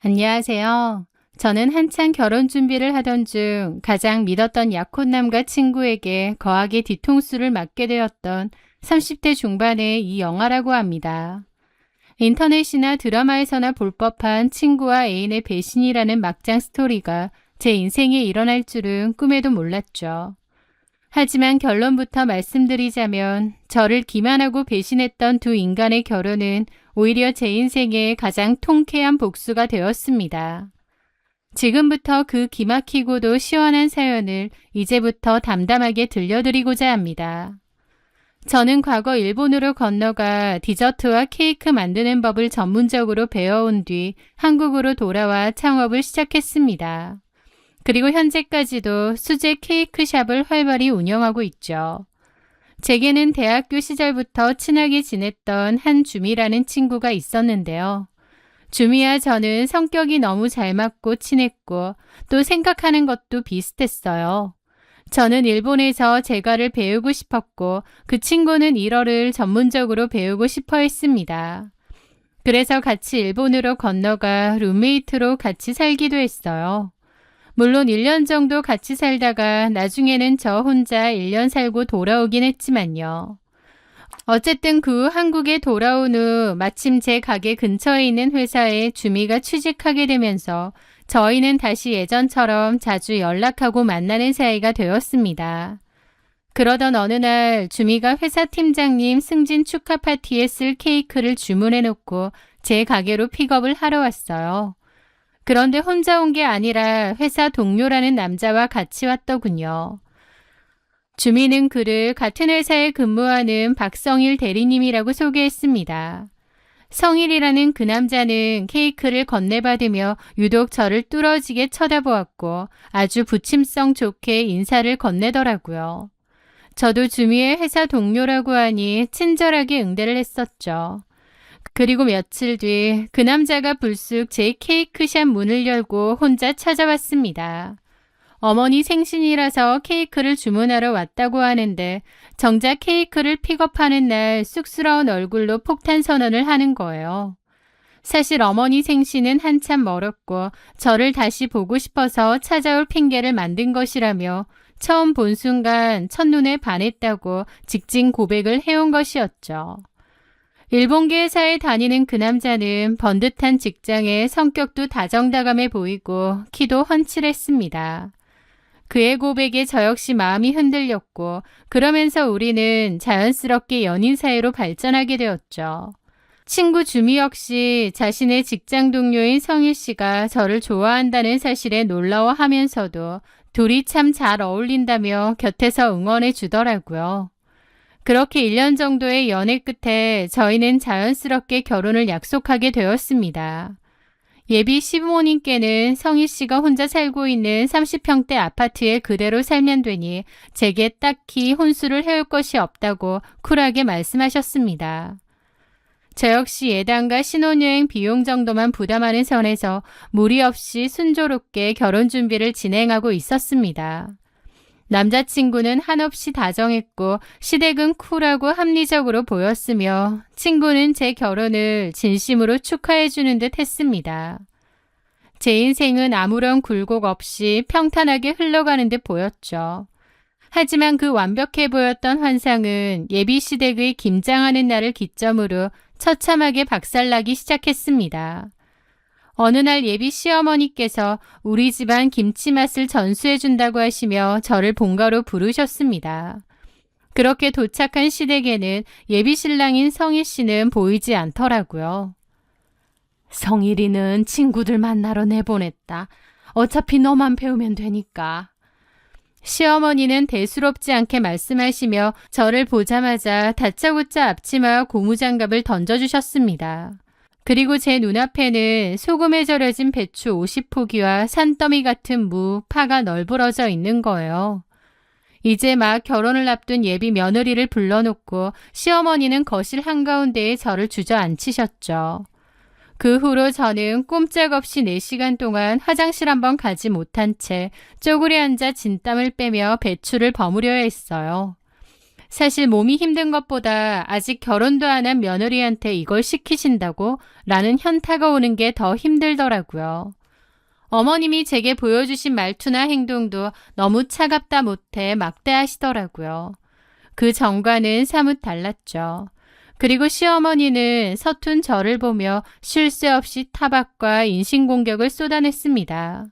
안녕하세요. 저는 한창 결혼 준비를 하던 중 가장 믿었던 약혼남과 친구에게 거하게 뒤통수를 맞게 되었던 30대 중반의 이영아라고 합니다. 인터넷이나 드라마에서나 볼 법한 친구와 애인의 배신이라는 막장 스토리가 제 인생에 일어날 줄은 꿈에도 몰랐죠. 하지만 결론부터 말씀드리자면 저를 기만하고 배신했던 두 인간의 결혼은 오히려 제 인생의 가장 통쾌한 복수가 되었습니다. 지금부터 그 기막히고도 시원한 사연을 이제부터 담담하게 들려드리고자 합니다. 저는 과거 일본으로 건너가 디저트와 케이크 만드는 법을 전문적으로 배워온 뒤 한국으로 돌아와 창업을 시작했습니다. 그리고 현재까지도 수제 케이크 샵을 활발히 운영하고 있죠. 제게는 대학교 시절부터 친하게 지냈던 한주미라는 친구가 있었는데요. 주미와 저는 성격이 너무 잘 맞고 친했고 또 생각하는 것도 비슷했어요. 저는 일본에서 제과를 배우고 싶었고 그 친구는 일어를 전문적으로 배우고 싶어 했습니다. 그래서 같이 일본으로 건너가 룸메이트로 같이 살기도 했어요. 물론 1년 정도 같이 살다가 나중에는 저 혼자 1년 살고 돌아오긴 했지만요. 어쨌든 그 후 한국에 돌아온 후 마침 제 가게 근처에 있는 회사에 주미가 취직하게 되면서 저희는 다시 예전처럼 자주 연락하고 만나는 사이가 되었습니다. 그러던 어느 날 주미가 회사 팀장님 승진 축하 파티에 쓸 케이크를 주문해 놓고 제 가게로 픽업을 하러 왔어요. 그런데 혼자 온 게 아니라 회사 동료라는 남자와 같이 왔더군요. 주미는 그를 같은 회사에 근무하는 박성일 대리님이라고 소개했습니다. 성일이라는 그 남자는 케이크를 건네받으며 유독 저를 뚫어지게 쳐다보았고 아주 부침성 좋게 인사를 건네더라고요. 저도 주미의 회사 동료라고 하니 친절하게 응대를 했었죠. 그리고 며칠 뒤 그 남자가 불쑥 제 케이크샵 문을 열고 혼자 찾아왔습니다. 어머니 생신이라서 케이크를 주문하러 왔다고 하는데 정작 케이크를 픽업하는 날 쑥스러운 얼굴로 폭탄 선언을 하는 거예요. 사실 어머니 생신은 한참 멀었고 저를 다시 보고 싶어서 찾아올 핑계를 만든 것이라며 처음 본 순간 첫눈에 반했다고 직진 고백을 해온 것이었죠. 일본계 회사에 다니는 그 남자는 번듯한 직장에 성격도 다정다감해 보이고 키도 훤칠했습니다. 그의 고백에 저 역시 마음이 흔들렸고 그러면서 우리는 자연스럽게 연인 사이로 발전하게 되었죠. 친구 주미 역시 자신의 직장 동료인 성일 씨가 저를 좋아한다는 사실에 놀라워하면서도 둘이 참 잘 어울린다며 곁에서 응원해 주더라고요. 그렇게 1년 정도의 연애 끝에 저희는 자연스럽게 결혼을 약속하게 되었습니다. 예비 시부모님께는 성희 씨가 혼자 살고 있는 30평대 아파트에 그대로 살면 되니 제게 딱히 혼수를 해올 것이 없다고 쿨하게 말씀하셨습니다. 저 역시 예단과 신혼여행 비용 정도만 부담하는 선에서 무리 없이 순조롭게 결혼 준비를 진행하고 있었습니다. 남자친구는 한없이 다정했고 시댁은 쿨하고 합리적으로 보였으며 친구는 제 결혼을 진심으로 축하해 주는 듯 했습니다. 제 인생은 아무런 굴곡 없이 평탄하게 흘러가는 듯 보였죠. 하지만 그 완벽해 보였던 환상은 예비 시댁의 김장하는 날을 기점으로 처참하게 박살나기 시작했습니다. 어느 날 예비 시어머니께서 우리 집안 김치 맛을 전수해준다고 하시며 저를 본가로 부르셨습니다. 그렇게 도착한 시댁에는 예비 신랑인 성일 씨는 보이지 않더라고요. 성일이는 친구들 만나러 내보냈다. 어차피 너만 배우면 되니까. 시어머니는 대수롭지 않게 말씀하시며 저를 보자마자 다짜고짜 앞치마와 고무장갑을 던져주셨습니다. 그리고 제 눈앞에는 소금에 절여진 배추 50포기와 산더미 같은 무, 파가 널브러져 있는 거예요. 이제 막 결혼을 앞둔 예비 며느리를 불러놓고 시어머니는 거실 한가운데에 저를 주저앉히셨죠. 그 후로 저는 꼼짝없이 4시간 동안 화장실 한번 가지 못한 채 쪼그려 앉아 진땀을 빼며 배추를 버무려야 했어요. 사실 몸이 힘든 것보다 아직 결혼도 안 한 며느리한테 이걸 시키신다고 라는 현타가 오는 게 더 힘들더라고요. 어머님이 제게 보여주신 말투나 행동도 너무 차갑다 못해 막대하시더라고요. 그 전과는 사뭇 달랐죠. 그리고 시어머니는 서툰 저를 보며 쉴 새 없이 타박과 인신공격을 쏟아냈습니다.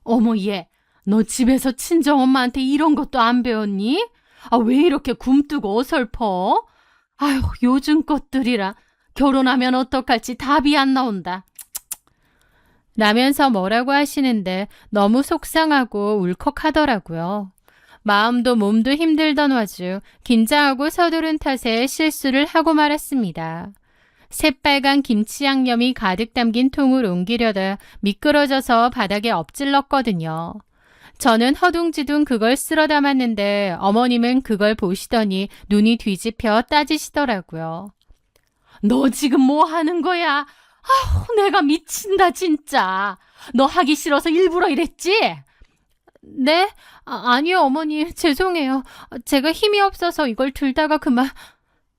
어머 얘, 너 집에서 친정엄마한테 이런 것도 안 배웠니? 왜 이렇게 굼뜨고 어설퍼? 아휴, 요즘 것들이라 결혼하면 어떡할지 답이 안 나온다. 라면서 뭐라고 하시는데 너무 속상하고 울컥하더라고요. 마음도 몸도 힘들던 와중 긴장하고 서두른 탓에 실수를 하고 말았습니다. 새빨간 김치 양념이 가득 담긴 통을 옮기려다 미끄러져서 바닥에 엎질렀거든요. 저는 허둥지둥 그걸 쓸어 담았는데 어머님은 그걸 보시더니 눈이 뒤집혀 따지시더라고요. 너 지금 뭐 하는 거야? 내가 미친다 진짜. 너 하기 싫어서 일부러 이랬지? 네? 아니요 어머니 죄송해요. 제가 힘이 없어서 이걸 들다가 그만.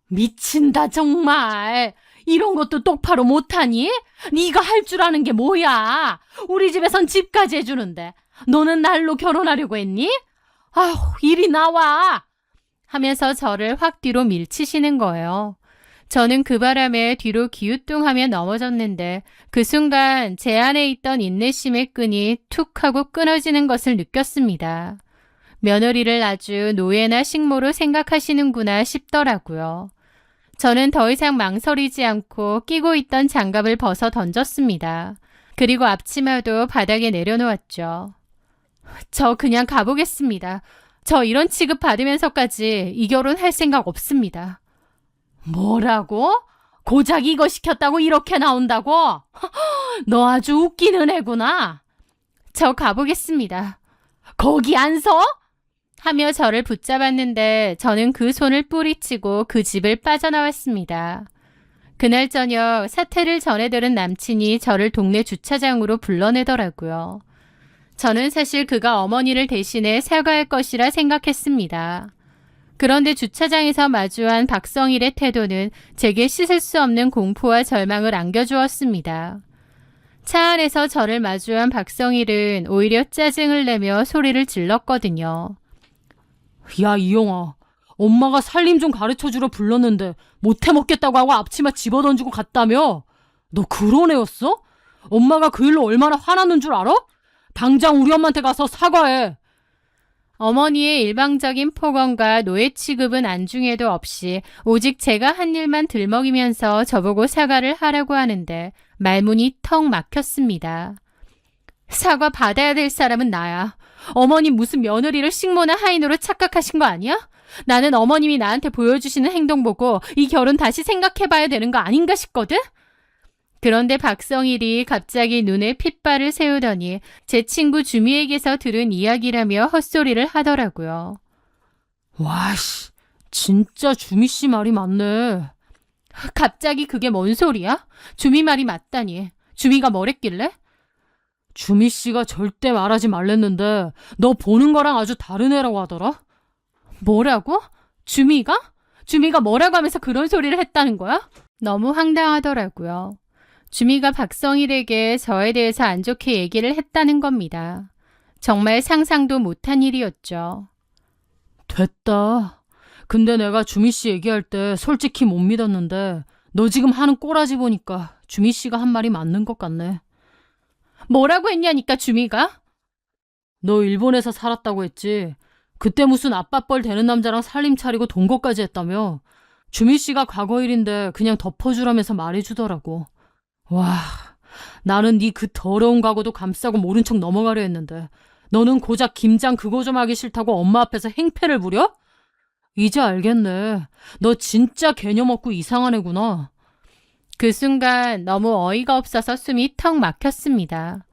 미친다 정말. 이런 것도 똑바로 못하니? 네가 할 줄 아는 게 뭐야? 우리 집에선 집까지 해주는데 너는 날로 결혼하려고 했니? 이리 나와! 하면서 저를 확 뒤로 밀치시는 거예요. 저는 그 바람에 뒤로 기우뚱하며 넘어졌는데 그 순간 제 안에 있던 인내심의 끈이 툭 하고 끊어지는 것을 느꼈습니다. 며느리를 아주 노예나 식모로 생각하시는구나 싶더라고요. 저는 더 이상 망설이지 않고 끼고 있던 장갑을 벗어 던졌습니다. 그리고 앞치마도 바닥에 내려놓았죠. 저 그냥 가보겠습니다. 저 이런 취급 받으면서까지 이 결혼 할 생각 없습니다. 뭐라고? 고작 이거 시켰다고 이렇게 나온다고? 너 아주 웃기는 애구나. 저 가보겠습니다. 거기 안 서? 하며 저를 붙잡았는데 저는 그 손을 뿌리치고 그 집을 빠져나왔습니다. 그날 저녁 사태를 전해 들은 남친이 저를 동네 주차장으로 불러내더라고요. 저는 사실 그가 어머니를 대신해 사과할 것이라 생각했습니다. 그런데 주차장에서 마주한 박성일의 태도는 제게 씻을 수 없는 공포와 절망을 안겨주었습니다. 차 안에서 저를 마주한 박성일은 오히려 짜증을 내며 소리를 질렀거든요. 야 이용아, 엄마가 살림 좀 가르쳐주러 불렀는데 못해 먹겠다고 하고 앞치마 집어던지고 갔다며? 너 그런 애였어? 엄마가 그 일로 얼마나 화났는 줄 알아? 당장 우리 엄마한테 가서 사과해. 어머니의 일방적인 폭언과 노예 취급은 안중에도 없이 오직 제가 한 일만 들먹이면서 저보고 사과를 하라고 하는데 말문이 턱 막혔습니다. 사과 받아야 될 사람은 나야. 어머님 무슨 며느리를 식모나 하인으로 착각하신 거 아니야? 나는 어머님이 나한테 보여주시는 행동 보고 이 결혼 다시 생각해봐야 되는 거 아닌가 싶거든? 그런데 박성일이 갑자기 눈에 핏발을 세우더니 제 친구 주미에게서 들은 이야기라며 헛소리를 하더라고요. 와씨, 진짜 주미씨 말이 맞네. 갑자기 그게 뭔 소리야? 주미 말이 맞다니. 주미가 뭐랬길래? 주미씨가 절대 말하지 말랬는데 너 보는 거랑 아주 다른 애라고 하더라. 뭐라고? 주미가? 주미가 뭐라고 하면서 그런 소리를 했다는 거야? 너무 황당하더라고요. 주미가 박성일에게 저에 대해서 안 좋게 얘기를 했다는 겁니다. 정말 상상도 못한 일이었죠. 됐다. 근데 내가 주미씨 얘기할 때 솔직히 못 믿었는데 너 지금 하는 꼬라지 보니까 주미씨가 한 말이 맞는 것 같네. 뭐라고 했냐니까 주미가? 너 일본에서 살았다고 했지. 그때 무슨 아빠뻘 되는 남자랑 살림 차리고 동거까지 했다며. 주미씨가 과거 일인데 그냥 덮어주라면서 말해주더라고. 와, 나는 네 그 더러운 과거도 감싸고 모른 척 넘어가려 했는데 너는 고작 김장 그거 좀 하기 싫다고 엄마 앞에서 행패를 부려? 이제 알겠네. 너 진짜 개념 없고 이상한 애구나. 그 순간 너무 어이가 없어서 숨이 턱 막혔습니다.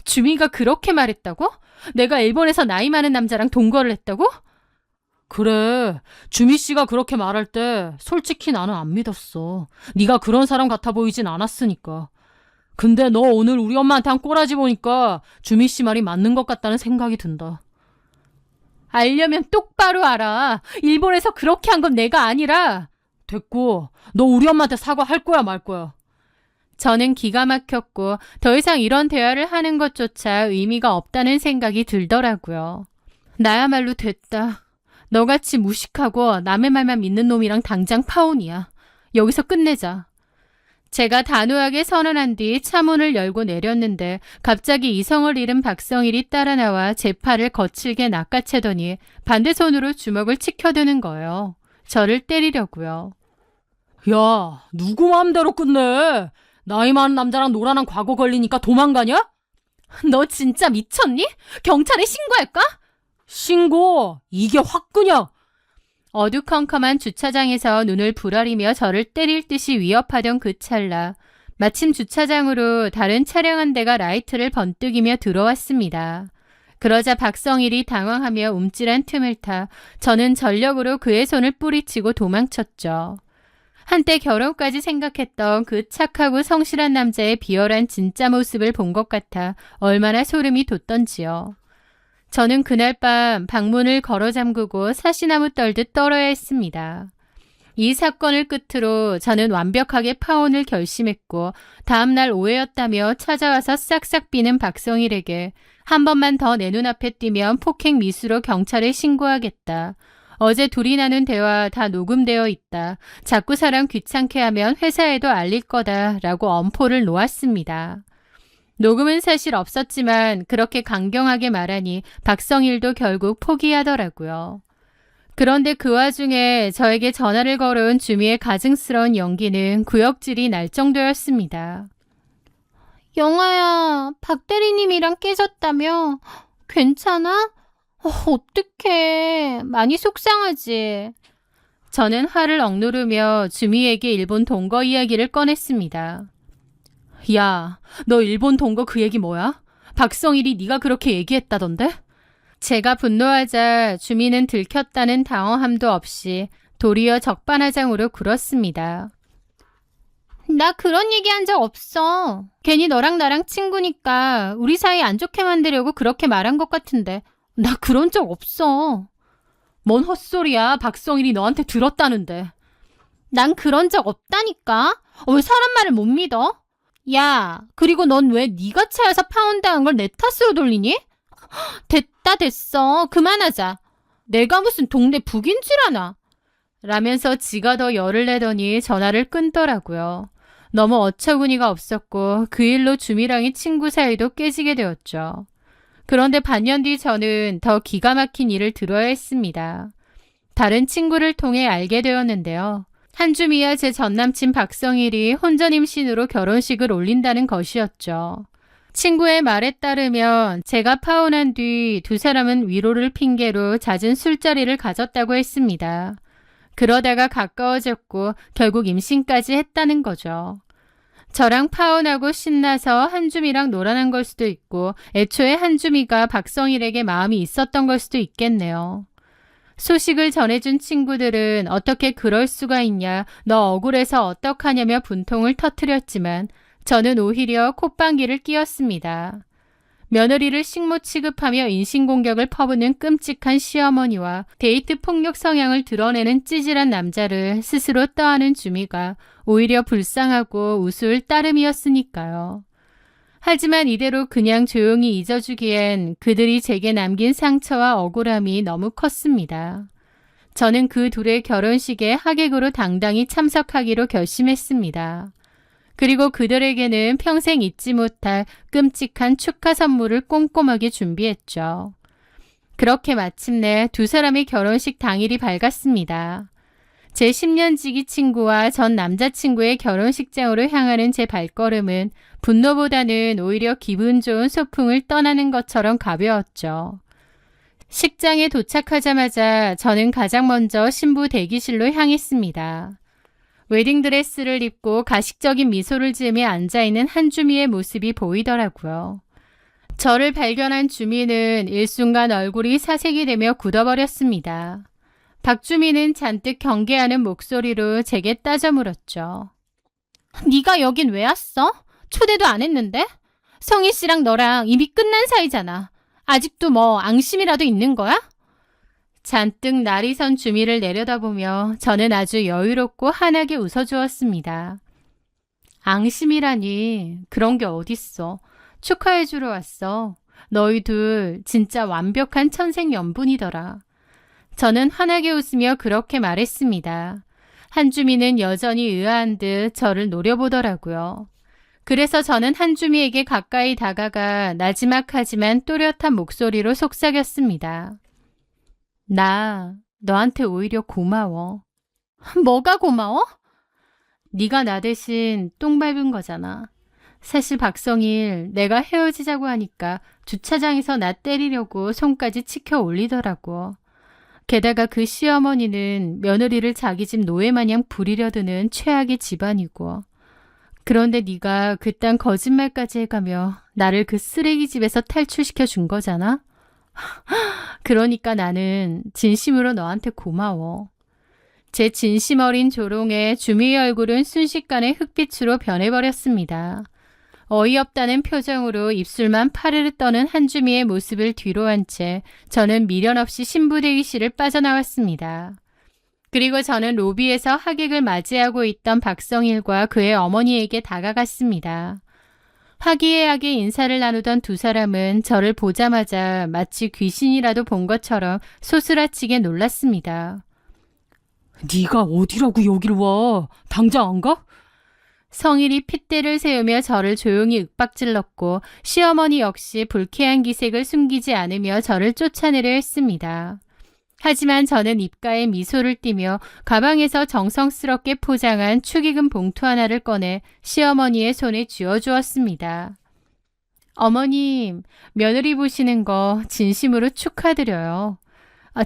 주미가 그렇게 말했다고? 내가 일본에서 나이 많은 남자랑 동거를 했다고? 그래, 주미씨가 그렇게 말할 때 솔직히 나는 안 믿었어. 네가 그런 사람 같아 보이진 않았으니까. 근데 너 오늘 우리 엄마한테 한 꼬라지 보니까 주미씨 말이 맞는 것 같다는 생각이 든다. 알려면 똑바로 알아. 일본에서 그렇게 한 건 내가 아니라. 됐고, 너 우리 엄마한테 사과할 거야 말 거야? 저는 기가 막혔고 더 이상 이런 대화를 하는 것조차 의미가 없다는 생각이 들더라고요. 나야말로 됐다. 너같이 무식하고 남의 말만 믿는 놈이랑 당장 파혼이야. 여기서 끝내자. 제가 단호하게 선언한 뒤 차문을 열고 내렸는데 갑자기 이성을 잃은 박성일이 따라 나와 제 팔을 거칠게 낚아채더니 반대손으로 주먹을 치켜드는 거예요. 저를 때리려고요. 야, 누구 마음대로 끝내? 나이 많은 남자랑 노란한 과거 걸리니까 도망가냐? 너 진짜 미쳤니? 경찰에 신고할까? 신고! 이게 확 그냥! 어두컴컴한 주차장에서 눈을 부라리며 저를 때릴 듯이 위협하던 그 찰나 마침 주차장으로 다른 차량 한 대가 라이트를 번뜩이며 들어왔습니다. 그러자 박성일이 당황하며 움찔한 틈을 타 저는 전력으로 그의 손을 뿌리치고 도망쳤죠. 한때 결혼까지 생각했던 그 착하고 성실한 남자의 비열한 진짜 모습을 본 것 같아 얼마나 소름이 돋던지요. 저는 그날 밤 방문을 걸어 잠그고 사시나무 떨듯 떨어야 했습니다. 이 사건을 끝으로 저는 완벽하게 파혼을 결심했고 다음날 오해였다며 찾아와서 싹싹 비는 박성일에게 한 번만 더 내 눈앞에 띄면 폭행 미수로 경찰에 신고하겠다. 어제 둘이 나눈 대화 다 녹음되어 있다. 자꾸 사람 귀찮게 하면 회사에도 알릴 거다 라고 엄포를 놓았습니다. 녹음은 사실 없었지만 그렇게 강경하게 말하니 박성일도 결국 포기하더라고요. 그런데 그 와중에 저에게 전화를 걸어온 주미의 가증스러운 연기는 구역질이 날 정도였습니다. 영아야, 박 대리님이랑 깨졌다며? 괜찮아? 어떡해. 많이 속상하지. 저는 화를 억누르며 주미에게 일본 동거 이야기를 꺼냈습니다. 야, 너 일본 동거 그 얘기 뭐야? 박성일이 네가 그렇게 얘기했다던데? 제가 분노하자 주미는 들켰다는 당황함도 없이 도리어 적반하장으로 굴었습니다. 나 그런 얘기한 적 없어. 괜히 너랑 나랑 친구니까 우리 사이 안 좋게 만들려고 그렇게 말한 것 같은데 나 그런 적 없어. 뭔 헛소리야. 박성일이 너한테 들었다는데. 난 그런 적 없다니까. 왜 사람 말을 못 믿어? 야, 그리고 넌 왜 네가 차여서 파혼당한 걸 내 탓으로 돌리니? 됐다 됐어. 그만하자. 내가 무슨 동네 북인 줄 아나. 라면서 지가 더 열을 내더니 전화를 끊더라고요. 너무 어처구니가 없었고 그 일로 주미랑의 친구 사이도 깨지게 되었죠. 그런데 반년 뒤 저는 더 기가 막힌 일을 들어야 했습니다. 다른 친구를 통해 알게 되었는데요. 한주미와 제 전남친 박성일이 혼전 임신으로 결혼식을 올린다는 것이었죠. 친구의 말에 따르면 제가 파혼한 뒤 두 사람은 위로를 핑계로 잦은 술자리를 가졌다고 했습니다. 그러다가 가까워졌고 결국 임신까지 했다는 거죠. 저랑 파혼하고 신나서 한주미랑 놀아난 걸 수도 있고 애초에 한주미가 박성일에게 마음이 있었던 걸 수도 있겠네요. 소식을 전해준 친구들은 어떻게 그럴 수가 있냐, 너 억울해서 어떡하냐며 분통을 터뜨렸지만 저는 오히려 콧방귀를 뀌었습니다. 며느리를 식모 취급하며 인신공격을 퍼부는 끔찍한 시어머니와 데이트 폭력 성향을 드러내는 찌질한 남자를 스스로 떠안은 주미가 오히려 불쌍하고 우스울 따름이었으니까요. 하지만 이대로 그냥 조용히 잊어주기엔 그들이 제게 남긴 상처와 억울함이 너무 컸습니다. 저는 그 둘의 결혼식에 하객으로 당당히 참석하기로 결심했습니다. 그리고 그들에게는 평생 잊지 못할 끔찍한 축하 선물을 꼼꼼하게 준비했죠. 그렇게 마침내 두 사람의 결혼식 당일이 밝았습니다. 제 10년 지기 친구와 전 남자친구의 결혼식장으로 향하는 제 발걸음은 분노보다는 오히려 기분 좋은 소풍을 떠나는 것처럼 가벼웠죠. 식장에 도착하자마자 저는 가장 먼저 신부 대기실로 향했습니다. 웨딩드레스를 입고 가식적인 미소를 지으며 앉아있는 한주미의 모습이 보이더라고요. 저를 발견한 주미는 일순간 얼굴이 사색이 되며 굳어버렸습니다. 박주미는 잔뜩 경계하는 목소리로 제게 따져 물었죠. 네가 여긴 왜 왔어? 초대도 안 했는데? 성희 씨랑 너랑 이미 끝난 사이잖아. 아직도 뭐 앙심이라도 있는 거야? 잔뜩 날이 선 주미를 내려다보며 저는 아주 여유롭고 환하게 웃어주었습니다. 앙심이라니 그런 게 어딨어. 축하해주러 왔어. 너희 둘 진짜 완벽한 천생연분이더라. 저는 환하게 웃으며 그렇게 말했습니다. 한주미는 여전히 의아한 듯 저를 노려보더라고요. 그래서 저는 한주미에게 가까이 다가가 나지막하지만 또렷한 목소리로 속삭였습니다. 나 너한테 오히려 고마워. 뭐가 고마워? 네가 나 대신 똥 밟은 거잖아. 사실 박성일, 내가 헤어지자고 하니까 주차장에서 나 때리려고 손까지 치켜 올리더라고. 게다가 그 시어머니는 며느리를 자기 집 노예마냥 부리려 드는 최악의 집안이고. 그런데 네가 그딴 거짓말까지 해가며 나를 그 쓰레기집에서 탈출시켜 준 거잖아? 그러니까 나는 진심으로 너한테 고마워. 제 진심 어린 조롱에 주미의 얼굴은 순식간에 흑빛으로 변해버렸습니다. 어이없다는 표정으로 입술만 파르르 떠는 한주미의 모습을 뒤로 한 채 저는 미련 없이 신부대기실을 빠져나왔습니다. 그리고 저는 로비에서 하객을 맞이하고 있던 박성일과 그의 어머니에게 다가갔습니다. 화기애애하게 인사를 나누던 두 사람은 저를 보자마자 마치 귀신이라도 본 것처럼 소스라치게 놀랐습니다. 네가 어디라고 여기를 와? 당장 안 가? 성일이 핏대를 세우며 저를 조용히 윽박질렀고 시어머니 역시 불쾌한 기색을 숨기지 않으며 저를 쫓아내려 했습니다. 하지만 저는 입가에 미소를 띠며 가방에서 정성스럽게 포장한 축의금 봉투 하나를 꺼내 시어머니의 손에 쥐어주었습니다. 어머님, 며느리 보시는 거 진심으로 축하드려요.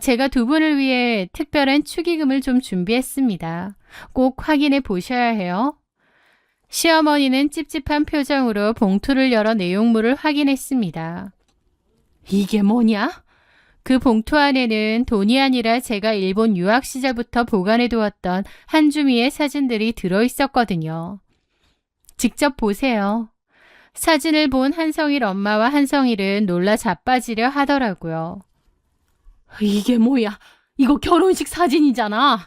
제가 두 분을 위해 특별한 축의금을 좀 준비했습니다. 꼭 확인해 보셔야 해요. 시어머니는 찝찝한 표정으로 봉투를 열어 내용물을 확인했습니다. 이게 뭐냐? 그 봉투 안에는 돈이 아니라 제가 일본 유학 시절부터 보관해두었던 한주미의 사진들이 들어있었거든요. 직접 보세요. 사진을 본 한성일 엄마와 한성일은 놀라 자빠지려 하더라고요. 이게 뭐야? 이거 결혼식 사진이잖아.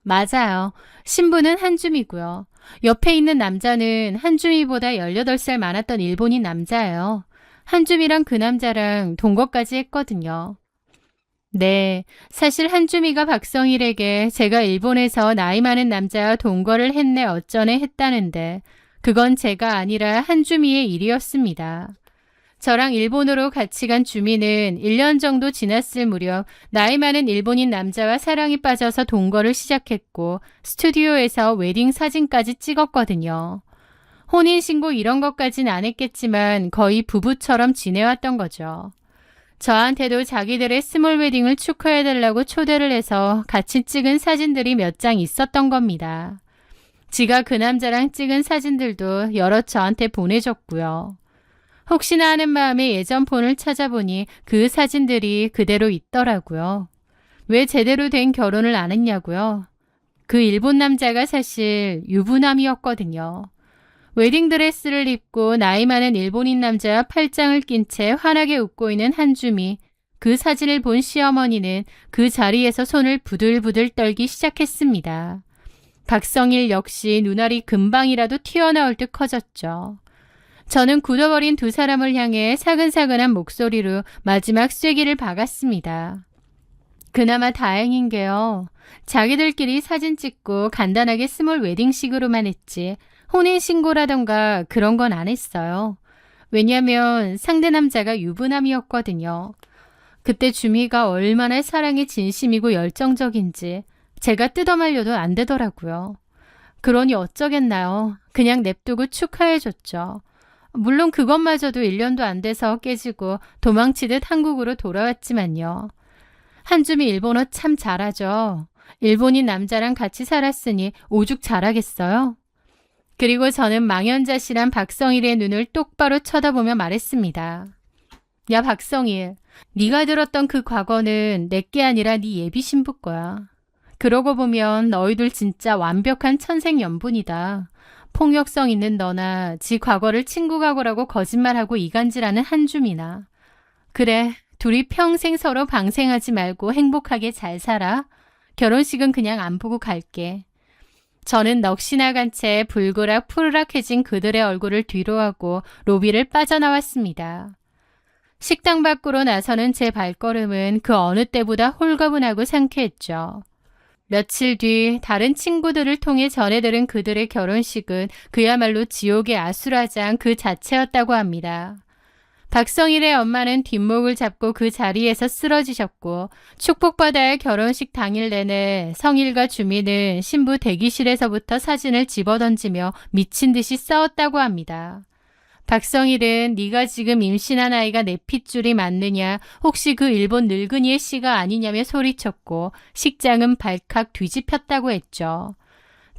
맞아요. 신부는 한주미고요. 옆에 있는 남자는 한주미보다 18살 많았던 일본인 남자예요. 한주미랑 그 남자랑 동거까지 했거든요. 네, 사실 한주미가 박성일에게 제가 일본에서 나이 많은 남자와 동거를 했네 어쩌네 했다는데 그건 제가 아니라 한주미의 일이었습니다. 저랑 일본으로 같이 간 주미는 1년 정도 지났을 무렵 나이 많은 일본인 남자와 사랑에 빠져서 동거를 시작했고 스튜디오에서 웨딩 사진까지 찍었거든요. 혼인신고 이런 것까진 안 했겠지만 거의 부부처럼 지내왔던 거죠. 저한테도 자기들의 스몰 웨딩을 축하해달라고 초대를 해서 같이 찍은 사진들이 몇 장 있었던 겁니다. 지가 그 남자랑 찍은 사진들도 여러 저한테 보내줬고요. 혹시나 하는 마음에 예전 폰을 찾아보니 그 사진들이 그대로 있더라고요. 왜 제대로 된 결혼을 안 했냐고요? 그 일본 남자가 사실 유부남이었거든요. 웨딩드레스를 입고 나이 많은 일본인 남자와 팔짱을 낀 채 환하게 웃고 있는 한주미. 그 사진을 본 시어머니는 그 자리에서 손을 부들부들 떨기 시작했습니다. 박성일 역시 눈알이 금방이라도 튀어나올 듯 커졌죠. 저는 굳어버린 두 사람을 향해 사근사근한 목소리로 마지막 쐐기를 박았습니다. 그나마 다행인 게요. 자기들끼리 사진 찍고 간단하게 스몰 웨딩식으로만 했지 혼인신고라던가 그런 건 안 했어요. 왜냐면 상대 남자가 유부남이었거든요. 그때 주미가 얼마나 사랑에 진심이고 열정적인지 제가 뜯어말려도 안 되더라고요. 그러니 어쩌겠나요. 그냥 냅두고 축하해줬죠. 물론 그것마저도 1년도 안 돼서 깨지고 도망치듯 한국으로 돌아왔지만요. 한주미 일본어 참 잘하죠. 일본인 남자랑 같이 살았으니 오죽 잘하겠어요? 그리고 저는 망연자실한 박성일의 눈을 똑바로 쳐다보며 말했습니다. 야 박성일, 네가 들었던 그 과거는 내게 아니라 네 예비 신부 거야. 그러고 보면 너희들 진짜 완벽한 천생연분이다. 폭력성 있는 너나 지 과거를 친구 과거라고 거짓말하고 이간질하는 한줌이나. 그래, 둘이 평생 서로 방생하지 말고 행복하게 잘 살아. 결혼식은 그냥 안 보고 갈게. 저는 넋이 나간 채 불그락 푸르락해진 그들의 얼굴을 뒤로하고 로비를 빠져나왔습니다. 식당 밖으로 나서는 제 발걸음은 그 어느 때보다 홀가분하고 상쾌했죠. 며칠 뒤 다른 친구들을 통해 전해 들은 그들의 결혼식은 그야말로 지옥의 아수라장 그 자체였다고 합니다. 박성일의 엄마는 뒷목을 잡고 그 자리에서 쓰러지셨고 축복받아야 할 결혼식 당일 내내 성일과 주민은 신부 대기실에서부터 사진을 집어던지며 미친 듯이 싸웠다고 합니다. 박성일은 네가 지금 임신한 아이가 내 핏줄이 맞느냐, 혹시 그 일본 늙은이의 씨가 아니냐며 소리쳤고 식장은 발칵 뒤집혔다고 했죠.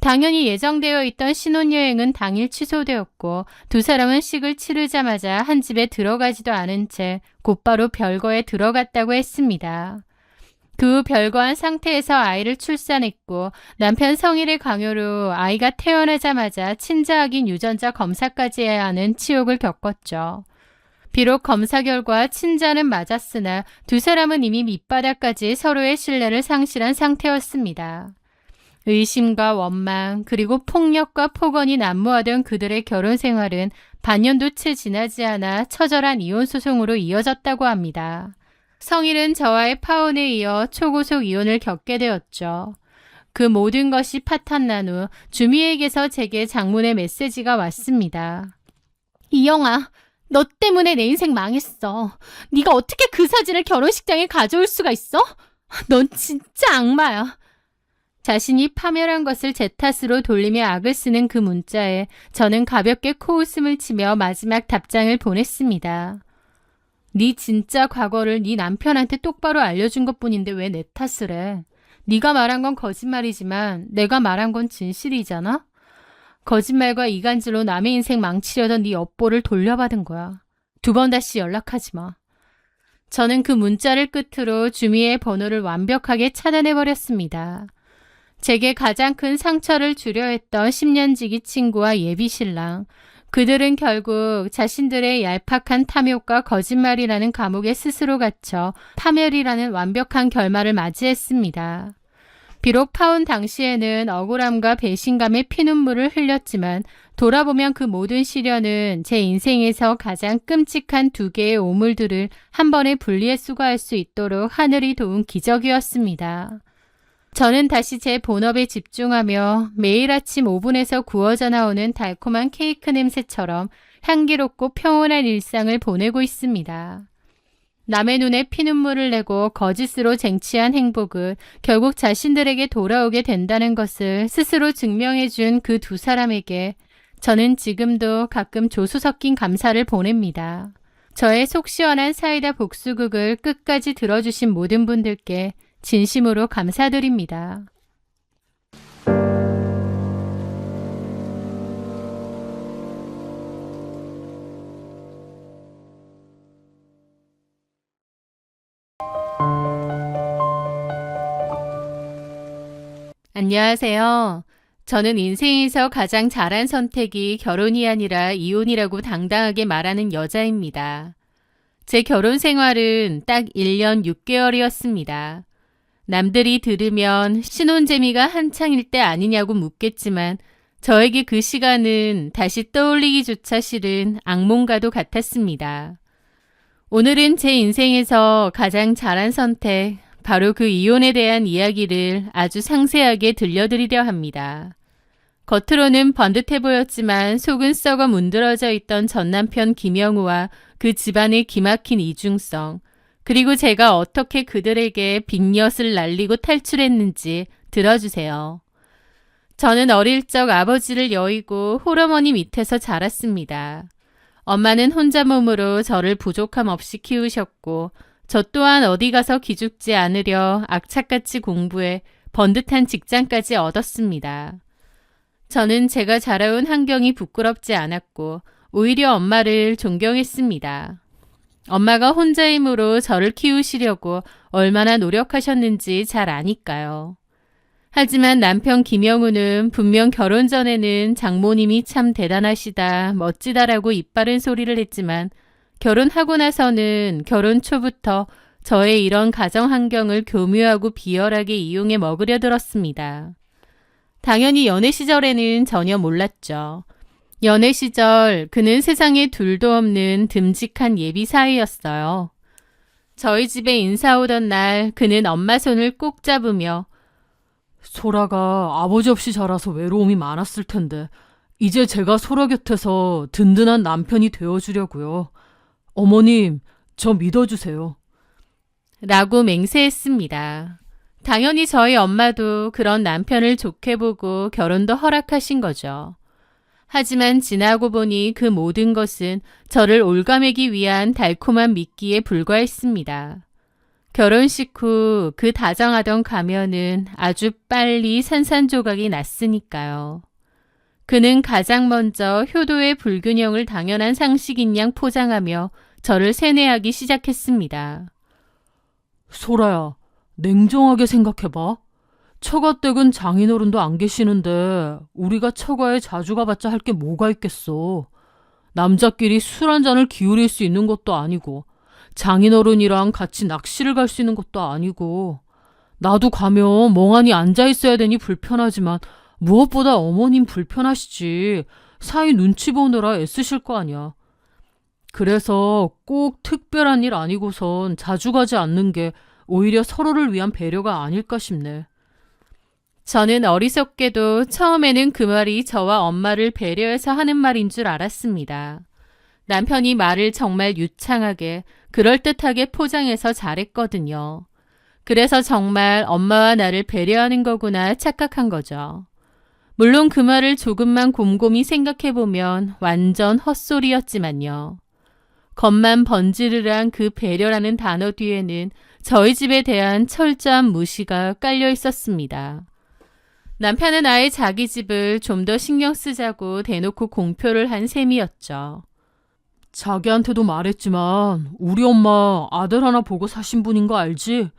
당연히 예정되어 있던 신혼여행은 당일 취소되었고 두 사람은 식을 치르자마자 한 집에 들어가지도 않은 채 곧바로 별거에 들어갔다고 했습니다. 그 후 별거한 상태에서 아이를 출산했고 남편 성일의 강요로 아이가 태어나자마자 친자확인 유전자 검사까지 해야 하는 치욕을 겪었죠. 비록 검사 결과 친자는 맞았으나 두 사람은 이미 밑바닥까지 서로의 신뢰를 상실한 상태였습니다. 의심과 원망 그리고 폭력과 폭언이 난무하던 그들의 결혼 생활은 반년도 채 지나지 않아 처절한 이혼 소송으로 이어졌다고 합니다. 성일은 저와의 파혼에 이어 초고속 이혼을 겪게 되었죠. 그 모든 것이 파탄난 후 주미에게서 제게 장문의 메시지가 왔습니다. 이영아, 너 때문에 내 인생 망했어. 네가 어떻게 그 사진을 결혼식장에 가져올 수가 있어? 넌 진짜 악마야. 자신이 파멸한 것을 제 탓으로 돌리며 악을 쓰는 그 문자에 저는 가볍게 코웃음을 치며 마지막 답장을 보냈습니다. 네 진짜 과거를 네 남편한테 똑바로 알려준 것뿐인데 왜 내 탓을 해? 네가 말한 건 거짓말이지만 내가 말한 건 진실이잖아? 거짓말과 이간질로 남의 인생 망치려던 네 업보를 돌려받은 거야. 두 번 다시 연락하지 마. 저는 그 문자를 끝으로 주미의 번호를 완벽하게 차단해버렸습니다. 제게 가장 큰 상처를 주려 했던 10년지기 친구와 예비신랑, 그들은 결국 자신들의 얄팍한 탐욕과 거짓말이라는 감옥에 스스로 갇혀 파멸이라는 완벽한 결말을 맞이했습니다. 비록 파혼 당시에는 억울함과 배신감의 피눈물을 흘렸지만 돌아보면 그 모든 시련은 제 인생에서 가장 끔찍한 두 개의 오물들을 한 번에 분리해 수거할 수 있도록 하늘이 도운 기적이었습니다. 저는 다시 제 본업에 집중하며 매일 아침 오븐에서 구워져 나오는 달콤한 케이크 냄새처럼 향기롭고 평온한 일상을 보내고 있습니다. 남의 눈에 피눈물을 내고 거짓으로 쟁취한 행복은 결국 자신들에게 돌아오게 된다는 것을 스스로 증명해준 그 두 사람에게 저는 지금도 가끔 조수 섞인 감사를 보냅니다. 저의 속 시원한 사이다 복수극을 끝까지 들어주신 모든 분들께 진심으로 감사드립니다. 안녕하세요. 저는 인생에서 가장 잘한 선택이 결혼이 아니라 이혼이라고 당당하게 말하는 여자입니다. 제 결혼 생활은 딱 1년 6개월이었습니다. 남들이 들으면 신혼재미가 한창일 때 아니냐고 묻겠지만 저에게 그 시간은 다시 떠올리기조차 싫은 악몽과도 같았습니다. 오늘은 제 인생에서 가장 잘한 선택, 바로 그 이혼에 대한 이야기를 아주 상세하게 들려드리려 합니다. 겉으로는 번듯해 보였지만 속은 썩어 문드러져 있던 전남편 김영우와 그 집안의 기막힌 이중성, 그리고 제가 어떻게 그들에게 빅엿을 날리고 탈출했는지 들어주세요. 저는 어릴 적 아버지를 여의고 홀어머니 밑에서 자랐습니다. 엄마는 혼자 몸으로 저를 부족함 없이 키우셨고 저 또한 어디 가서 기죽지 않으려 악착같이 공부해 번듯한 직장까지 얻었습니다. 저는 제가 자라온 환경이 부끄럽지 않았고 오히려 엄마를 존경했습니다. 엄마가 혼자 힘으로 저를 키우시려고 얼마나 노력하셨는지 잘 아니까요. 하지만 남편 김영우는 분명 결혼 전에는 장모님이 참 대단하시다, 멋지다라고 입바른 소리를 했지만 결혼하고 나서는 결혼 초부터 저의 이런 가정 환경을 교묘하고 비열하게 이용해 먹으려 들었습니다. 당연히 연애 시절에는 전혀 몰랐죠. 연애 시절 그는 세상에 둘도 없는 듬직한 예비 사위였어요. 저희 집에 인사 오던 날 그는 엄마 손을 꼭 잡으며 소라가 아버지 없이 자라서 외로움이 많았을 텐데 이제 제가 소라 곁에서 든든한 남편이 되어주려고요. 어머님, 저 믿어주세요. 라고 맹세했습니다. 당연히 저희 엄마도 그런 남편을 좋게 보고 결혼도 허락하신 거죠. 하지만 지나고 보니 그 모든 것은 저를 올가매기 위한 달콤한 미끼에 불과했습니다. 결혼식 후 그 다정하던 가면은 아주 빨리 산산조각이 났으니까요. 그는 가장 먼저 효도의 불균형을 당연한 상식인 양 포장하며 저를 세뇌하기 시작했습니다. 소라야, 냉정하게 생각해봐. 처가댁은 장인어른도 안 계시는데 우리가 처가에 자주 가봤자 할 게 뭐가 있겠어. 남자끼리 술 한 잔을 기울일 수 있는 것도 아니고 장인어른이랑 같이 낚시를 갈 수 있는 것도 아니고 나도 가면 멍하니 앉아있어야 되니 불편하지만 무엇보다 어머님 불편하시지. 사위 눈치 보느라 애쓰실 거 아니야. 그래서 꼭 특별한 일 아니고선 자주 가지 않는 게 오히려 서로를 위한 배려가 아닐까 싶네. 저는 어리석게도 처음에는 그 말이 저와 엄마를 배려해서 하는 말인 줄 알았습니다. 남편이 말을 정말 유창하게 그럴듯하게 포장해서 잘했거든요. 그래서 정말 엄마와 나를 배려하는 거구나 착각한 거죠. 물론 그 말을 조금만 곰곰이 생각해보면 완전 헛소리였지만요. 겉만 번지르르한 그 배려라는 단어 뒤에는 저희 집에 대한 철저한 무시가 깔려 있었습니다. 남편은 아예 자기 집을 좀 더 신경 쓰자고 대놓고 공표를 한 셈이었죠. 자기한테도 말했지만 우리 엄마 아들 하나 보고 사신 분인 거 알지?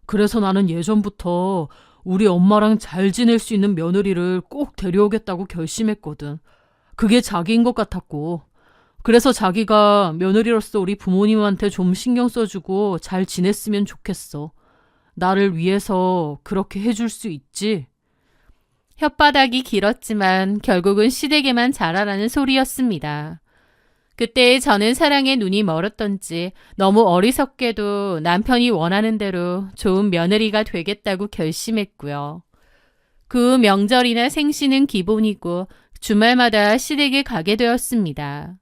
그래서 나는 예전부터 우리 엄마랑 잘 지낼 수 있는 며느리를 꼭 데려오겠다고 결심했거든. 그게 자기인 것 같았고. 그래서 자기가 며느리로서 우리 부모님한테 좀 신경 써주고 잘 지냈으면 좋겠어. 나를 위해서 그렇게 해줄 수 있지? 혓바닥이 길었지만 결국은 시댁에만 잘하라는 소리였습니다. 그때 저는 사랑에 눈이 멀었던지 너무 어리석게도 남편이 원하는 대로 좋은 며느리가 되겠다고 결심했고요. 그 명절이나 생신은 기본이고 주말마다 시댁에 가게 되었습니다.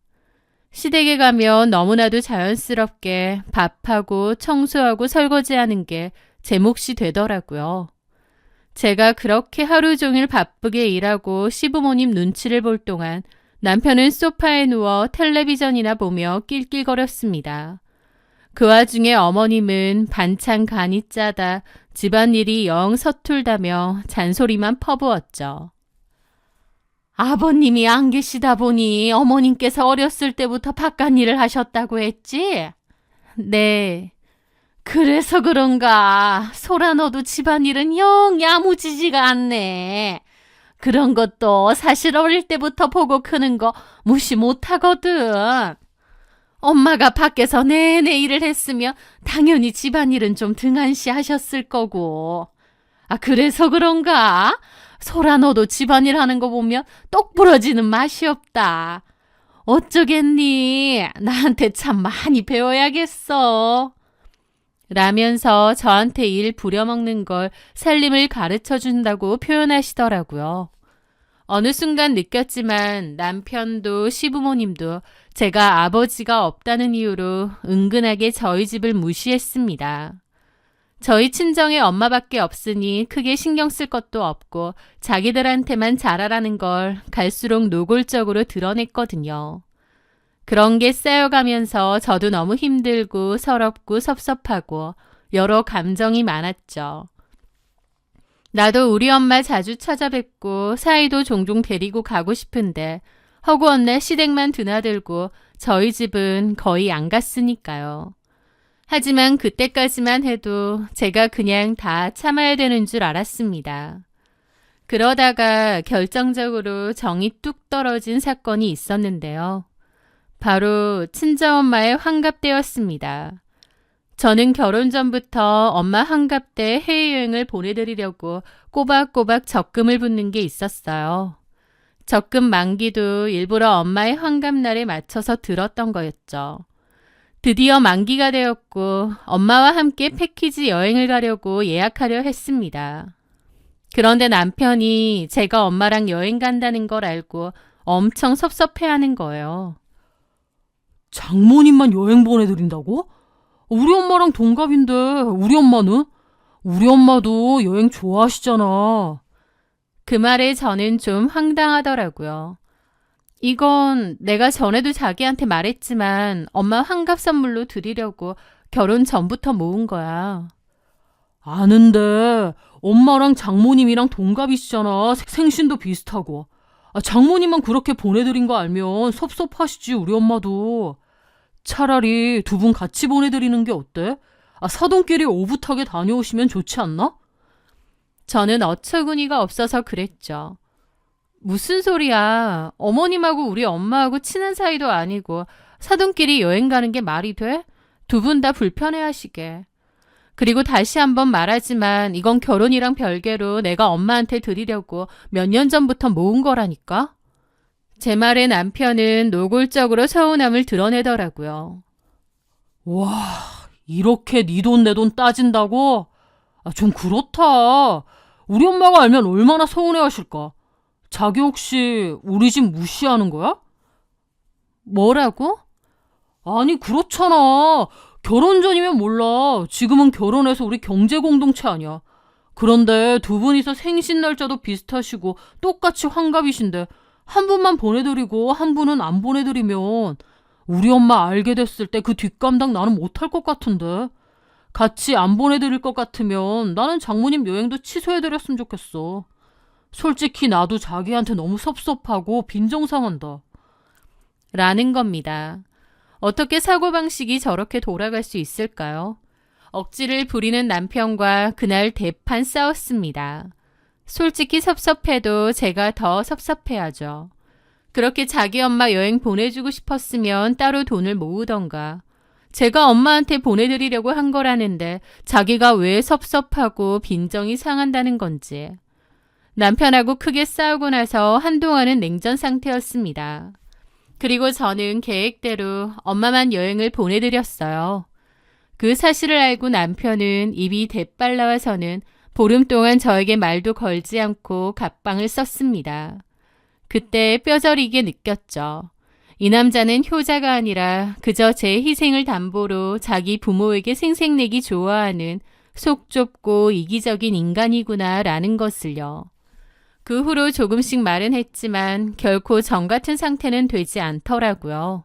시댁에 가면 너무나도 자연스럽게 밥하고 청소하고 설거지하는 게 제 몫이 되더라고요. 제가 그렇게 하루 종일 바쁘게 일하고 시부모님 눈치를 볼 동안 남편은 소파에 누워 텔레비전이나 보며 낄낄거렸습니다. 그 와중에 어머님은 반찬 간이 짜다, 집안일이 영 서툴다며 잔소리만 퍼부었죠. 아버님이 안 계시다 보니 어머님께서 어렸을 때부터 바깥일을 하셨다고 했지? 네. 그래서 그런가 소라 너도 집안일은 영 야무지지가 않네. 그런 것도 사실 어릴 때부터 보고 크는 거 무시 못하거든. 엄마가 밖에서 내내 일을 했으면 당연히 집안일은 좀 등한시 하셨을 거고. 그래서 그런가? 소라 너도 집안일 하는 거 보면 똑 부러지는 맛이 없다. 어쩌겠니? 나한테 참 많이 배워야겠어. 라면서 저한테 일 부려먹는 걸 살림을 가르쳐준다고 표현하시더라고요. 어느 순간 느꼈지만 남편도 시부모님도 제가 아버지가 없다는 이유로 은근하게 저희 집을 무시했습니다. 저희 친정에 엄마밖에 없으니 크게 신경 쓸 것도 없고 자기들한테만 잘하라는 걸 갈수록 노골적으로 드러냈거든요. 그런 게 쌓여가면서 저도 너무 힘들고 서럽고 섭섭하고 여러 감정이 많았죠. 나도 우리 엄마 자주 찾아뵙고 사이도 종종 데리고 가고 싶은데 허구한 날 시댁만 드나들고 저희 집은 거의 안 갔으니까요. 하지만 그때까지만 해도 제가 그냥 다 참아야 되는 줄 알았습니다. 그러다가 결정적으로 정이 뚝 떨어진 사건이 있었는데요. 바로 친정엄마의 환갑때였습니다. 저는 결혼 전부터 엄마 환갑 때 해외여행을 보내드리려고 꼬박꼬박 적금을 붓는 게 있었어요. 적금 만기도 일부러 엄마의 환갑날에 맞춰서 들었던 거였죠. 드디어 만기가 되었고 엄마와 함께 패키지 여행을 가려고 예약하려 했습니다. 그런데 남편이 제가 엄마랑 여행 간다는 걸 알고 엄청 섭섭해하는 거예요. 장모님만 여행 보내드린다고? 우리 엄마랑 동갑인데 우리 엄마는? 우리 엄마도 여행 좋아하시잖아. 그 말에 저는 좀 황당하더라고요. 이건 내가 전에도 자기한테 말했지만 엄마 환갑 선물로 드리려고 결혼 전부터 모은 거야. 아는데 엄마랑 장모님이랑 동갑이시잖아. 생신도 비슷하고. 장모님만 그렇게 보내드린 거 알면 섭섭하시지 우리 엄마도. 차라리 두 분 같이 보내드리는 게 어때? 사돈끼리 오붓하게 다녀오시면 좋지 않나? 저는 어처구니가 없어서 그랬죠. 무슨 소리야. 어머님하고 우리 엄마하고 친한 사이도 아니고 사돈끼리 여행 가는 게 말이 돼? 두 분 다 불편해하시게. 그리고 다시 한번 말하지만 이건 결혼이랑 별개로 내가 엄마한테 드리려고 몇 년 전부터 모은 거라니까? 제 말에 남편은 노골적으로 서운함을 드러내더라고요. 와, 이렇게 네 돈 내 돈 따진다고? 좀 그렇다. 우리 엄마가 알면 얼마나 서운해하실까? 자기 혹시 우리 집 무시하는 거야? 뭐라고? 아니 그렇잖아. 결혼 전이면 몰라. 지금은 결혼해서 우리 경제 공동체 아니야. 그런데 두 분이서 생신 날짜도 비슷하시고 똑같이 환갑이신데 한 분만 보내드리고 한 분은 안 보내드리면 우리 엄마 알게 됐을 때 그 뒷감당 나는 못할 것 같은데. 같이 안 보내드릴 것 같으면 나는 장모님 여행도 취소해드렸으면 좋겠어. 솔직히 나도 자기한테 너무 섭섭하고 빈정상한다. 라는 겁니다. 어떻게 사고방식이 저렇게 돌아갈 수 있을까요? 억지를 부리는 남편과 그날 대판 싸웠습니다. 솔직히 섭섭해도 제가 더 섭섭해하죠. 그렇게 자기 엄마 여행 보내주고 싶었으면 따로 돈을 모으던가. 제가 엄마한테 보내드리려고 한 거라는데 자기가 왜 섭섭하고 빈정이 상한다는 건지. 남편하고 크게 싸우고 나서 한동안은 냉전 상태였습니다. 그리고 저는 계획대로 엄마만 여행을 보내드렸어요. 그 사실을 알고 남편은 입이 대빨 나와서는 보름 동안 저에게 말도 걸지 않고 갑방을 썼습니다. 그때 뼈저리게 느꼈죠. 이 남자는 효자가 아니라 그저 제 희생을 담보로 자기 부모에게 생색내기 좋아하는 속 좁고 이기적인 인간이구나라는 것을요. 그 후로 조금씩 말은 했지만 결코 전 같은 상태는 되지 않더라고요.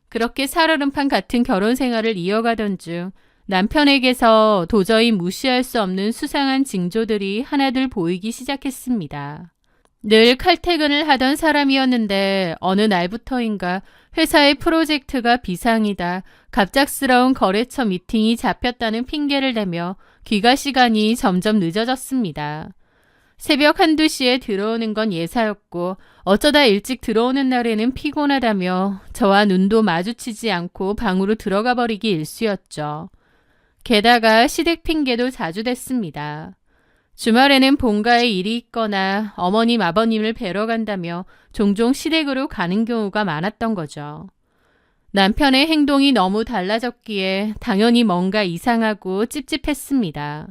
그렇게 살얼음판 같은 결혼 생활을 이어가던 중 남편에게서 도저히 무시할 수 없는 수상한 징조들이 하나둘 보이기 시작했습니다. 늘 칼퇴근을 하던 사람이었는데 어느 날부터인가 회사의 프로젝트가 비상이다, 갑작스러운 거래처 미팅이 잡혔다는 핑계를 대며 귀가 시간이 점점 늦어졌습니다. 새벽 1, 2시에 들어오는 건 예사였고 어쩌다 일찍 들어오는 날에는 피곤하다며 저와 눈도 마주치지 않고 방으로 들어가 버리기 일쑤였죠. 게다가 시댁 핑계도 자주 댔습니다. 주말에는 본가에 일이 있거나 어머님 아버님을 뵈러 간다며 종종 시댁으로 가는 경우가 많았던 거죠. 남편의 행동이 너무 달라졌기에 당연히 뭔가 이상하고 찝찝했습니다.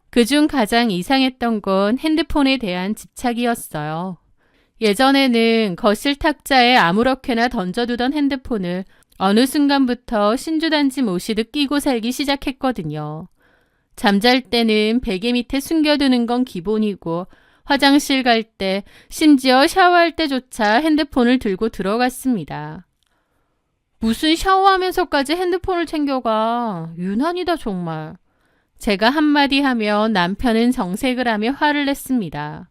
그중 가장 이상했던 건 핸드폰에 대한 집착이었어요. 예전에는 거실 탁자에 아무렇게나 던져두던 핸드폰을 어느 순간부터 신주단지 모시듯 끼고 살기 시작했거든요. 잠잘 때는 베개 밑에 숨겨두는 건 기본이고 화장실 갈 때, 심지어 샤워할 때조차 핸드폰을 들고 들어갔습니다. 무슨 샤워하면서까지 핸드폰을 챙겨가. 유난이다 정말. 제가 한마디 하면 남편은 정색을 하며 화를 냈습니다.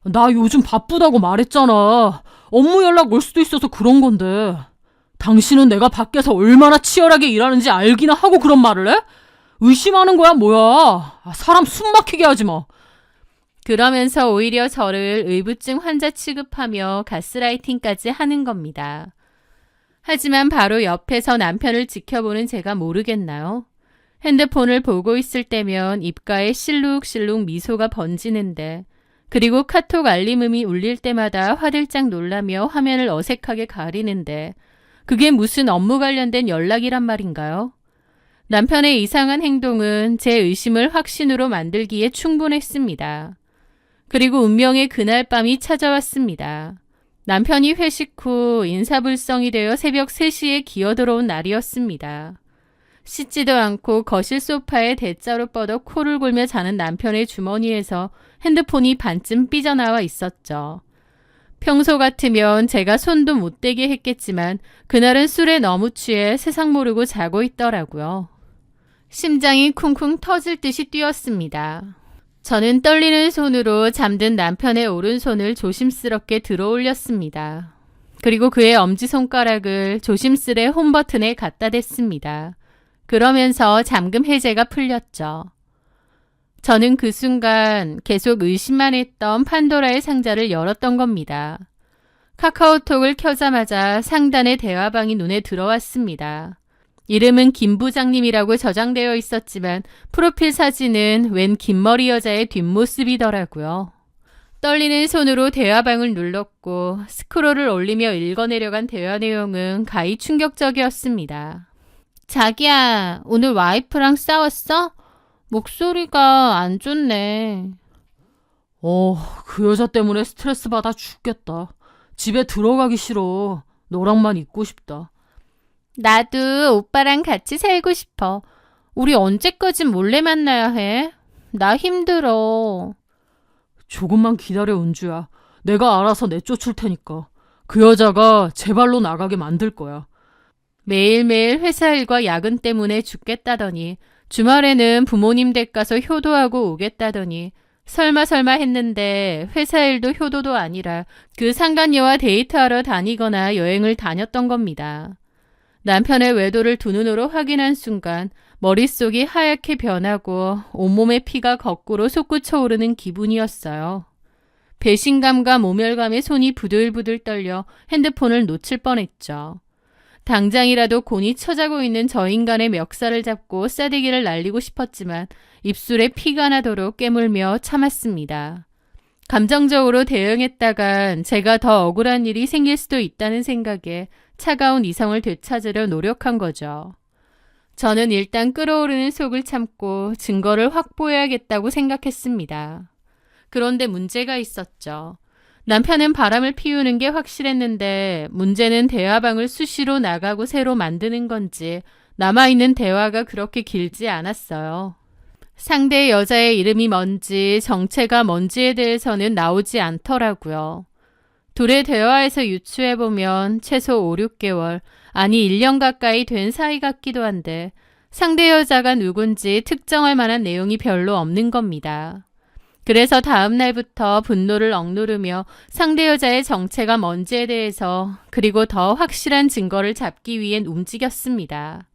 나 요즘 바쁘다고 말했잖아. 업무 연락 올 수도 있어서 그런 건데. 당신은 내가 밖에서 얼마나 치열하게 일하는지 알기나 하고 그런 말을 해? 의심하는 거야 뭐야. 사람 숨 막히게 하지 마. 그러면서 오히려 저를 의부증 환자 취급하며 가스라이팅까지 하는 겁니다. 하지만 바로 옆에서 남편을 지켜보는 제가 모르겠나요? 핸드폰을 보고 있을 때면 입가에 실룩실룩 미소가 번지는데, 그리고 카톡 알림음이 울릴 때마다 화들짝 놀라며 화면을 어색하게 가리는데, 그게 무슨 업무 관련된 연락이란 말인가요? 남편의 이상한 행동은 제 의심을 확신으로 만들기에 충분했습니다. 그리고 운명의 그날 밤이 찾아왔습니다. 남편이 회식 후 인사불성이 되어 새벽 3시에 기어들어온 날이었습니다. 씻지도 않고 거실 소파에 대자로 뻗어 코를 골며 자는 남편의 주머니에서 핸드폰이 반쯤 삐져나와 있었죠. 평소 같으면 제가 손도 못 대게 했겠지만 그날은 술에 너무 취해 세상 모르고 자고 있더라고요. 심장이 쿵쿵 터질 듯이 뛰었습니다. 저는 떨리는 손으로 잠든 남편의 오른손을 조심스럽게 들어 올렸습니다. 그리고 그의 엄지손가락을 조심스레 홈 버튼에 갖다 댔습니다. 그러면서 잠금 해제가 풀렸죠. 저는 그 순간 계속 의심만 했던 판도라의 상자를 열었던 겁니다. 카카오톡을 켜자마자 상단의 대화방이 눈에 들어왔습니다. 이름은 김 부장님이라고 저장되어 있었지만 프로필 사진은 웬 긴머리 여자의 뒷모습이더라고요. 떨리는 손으로 대화방을 눌렀고 스크롤을 올리며 읽어내려간 대화 내용은 가히 충격적이었습니다. 자기야, 오늘 와이프랑 싸웠어? 목소리가 안 좋네. 그 여자 때문에 스트레스 받아 죽겠다. 집에 들어가기 싫어. 너랑만 있고 싶다. 나도 오빠랑 같이 살고 싶어. 우리 언제까지 몰래 만나야 해? 나 힘들어. 조금만 기다려, 은주야. 내가 알아서 내쫓을 테니까. 그 여자가 제 발로 나가게 만들 거야. 매일매일 회사 일과 야근 때문에 죽겠다더니 주말에는 부모님 댁 가서 효도하고 오겠다더니 설마 했는데 회사 일도 효도도 아니라 그 상간녀와 데이트하러 다니거나 여행을 다녔던 겁니다. 남편의 외도를 두 눈으로 확인한 순간 머릿속이 하얗게 변하고 온몸의 피가 거꾸로 솟구쳐 오르는 기분이었어요. 배신감과 모멸감에 손이 부들부들 떨려 핸드폰을 놓칠 뻔했죠. 당장이라도 곤히 처자고 있는 저 인간의 멱살을 잡고 싸대기를 날리고 싶었지만 입술에 피가 나도록 깨물며 참았습니다. 감정적으로 대응했다간 제가 더 억울한 일이 생길 수도 있다는 생각에 차가운 이성을 되찾으려 노력한 거죠. 저는 일단 끓어오르는 속을 참고 증거를 확보해야겠다고 생각했습니다. 그런데 문제가 있었죠. 남편은 바람을 피우는 게 확실했는데 문제는 대화방을 수시로 나가고 새로 만드는 건지 남아있는 대화가 그렇게 길지 않았어요. 상대 여자의 이름이 뭔지 정체가 뭔지에 대해서는 나오지 않더라고요. 둘의 대화에서 유추해보면 최소 5, 6개월, 아니 1년 가까이 된 사이 같기도 한데 상대 여자가 누군지 특정할 만한 내용이 별로 없는 겁니다. 그래서 다음 날부터 분노를 억누르며 상대 여자의 정체가 뭔지에 대해서 그리고 더 확실한 증거를 잡기 위해 움직였습니다.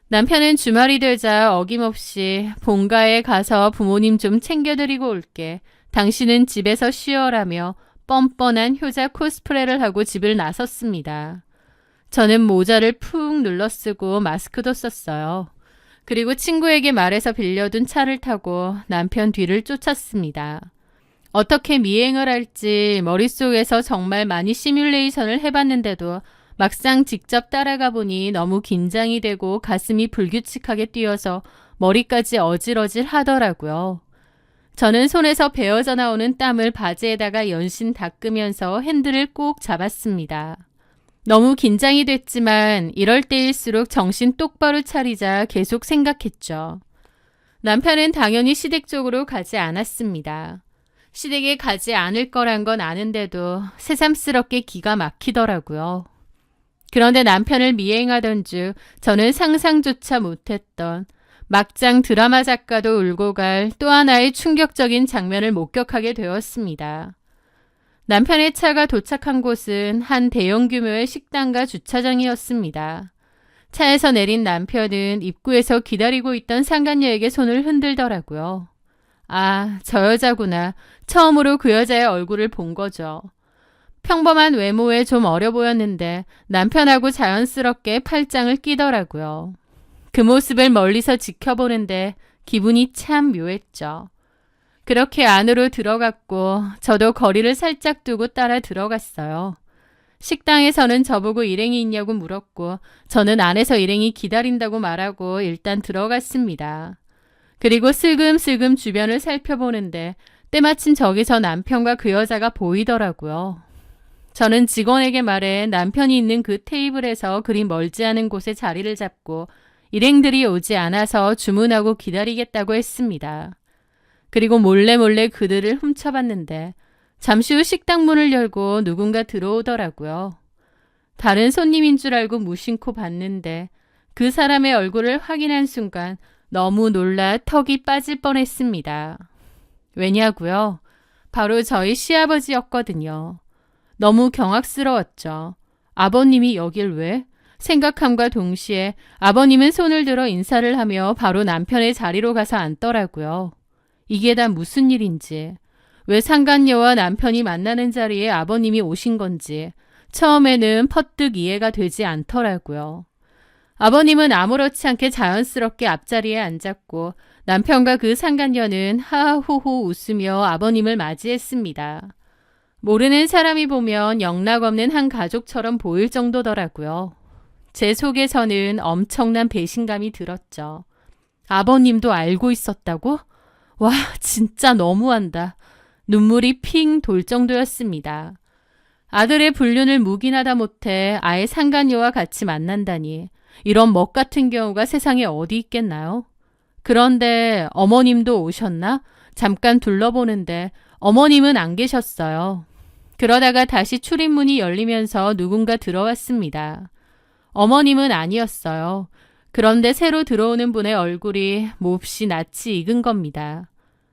남편은 주말이 되자 어김없이 본가에 가서 부모님 좀 챙겨드리고 올게. 당신은 집에서 쉬어라며 뻔뻔한 효자 코스프레를 하고 집을 나섰습니다. 저는 모자를 푹 눌러쓰고 마스크도 썼어요. 그리고 친구에게 말해서 빌려둔 차를 타고 남편 뒤를 쫓았습니다. 어떻게 미행을 할지 머릿속에서 정말 많이 시뮬레이션을 해봤는데도 막상 직접 따라가 보니 너무 긴장이 되고 가슴이 불규칙하게 뛰어서 머리까지 어질어질 하더라고요. 저는 손에서 베어져 나오는 땀을 바지에다가 연신 닦으면서 핸들을 꼭 잡았습니다. 너무 긴장이 됐지만 이럴 때일수록 정신 똑바로 차리자 계속 생각했죠. 남편은 당연히 시댁 쪽으로 가지 않았습니다. 시댁에 가지 않을 거란 건 아는데도 새삼스럽게 기가 막히더라고요. 그런데 남편을 미행하던 중 저는 상상조차 못했던 막장 드라마 작가도 울고 갈 또 하나의 충격적인 장면을 목격하게 되었습니다. 남편의 차가 도착한 곳은 한 대형 규모의 식당과 주차장이었습니다. 차에서 내린 남편은 입구에서 기다리고 있던 상간녀에게 손을 흔들더라고요. 아, 저 여자구나. 처음으로 그 여자의 얼굴을 본 거죠. 평범한 외모에 좀 어려 보였는데 남편하고 자연스럽게 팔짱을 끼더라고요. 그 모습을 멀리서 지켜보는데 기분이 참 묘했죠. 그렇게 안으로 들어갔고 저도 거리를 살짝 두고 따라 들어갔어요. 식당에서는 저보고 일행이 있냐고 물었고 저는 안에서 일행이 기다린다고 말하고 일단 들어갔습니다. 그리고 슬금슬금 주변을 살펴보는데 때마침 저기서 남편과 그 여자가 보이더라고요. 저는 직원에게 말해 남편이 있는 그 테이블에서 그리 멀지 않은 곳에 자리를 잡고 일행들이 오지 않아서 주문하고 기다리겠다고 했습니다. 그리고 몰래 그들을 훔쳐봤는데 잠시 후 식당 문을 열고 누군가 들어오더라고요. 다른 손님인 줄 알고 무심코 봤는데 그 사람의 얼굴을 확인한 순간 너무 놀라 턱이 빠질 뻔했습니다. 왜냐고요? 바로 저희 시아버지였거든요. 너무 경악스러웠죠. 아버님이 여길 왜? 생각함과 동시에 아버님은 손을 들어 인사를 하며 바로 남편의 자리로 가서 앉더라고요. 이게 다 무슨 일인지, 왜 상간녀와 남편이 만나는 자리에 아버님이 오신 건지 처음에는 퍼뜩 이해가 되지 않더라고요. 아버님은 아무렇지 않게 자연스럽게 앞자리에 앉았고 남편과 그 상간녀는 하하호호 웃으며 아버님을 맞이했습니다. 모르는 사람이 보면 영락없는 한 가족처럼 보일 정도더라고요. 제 속에서는 엄청난 배신감이 들었죠. 아버님도 알고 있었다고? 와, 진짜 너무한다. 눈물이 핑 돌 정도였습니다. 아들의 불륜을 묵인하다 못해 아예 상간녀와 같이 만난다니 이런 멋 같은 경우가 세상에 어디 있겠나요? 그런데 어머님도 오셨나? 잠깐 둘러보는데 어머님은 안 계셨어요. 그러다가 다시 출입문이 열리면서 누군가 들어왔습니다. 어머님은 아니었어요. 그런데 새로 들어오는 분의 얼굴이 몹시 낯이 익은 겁니다.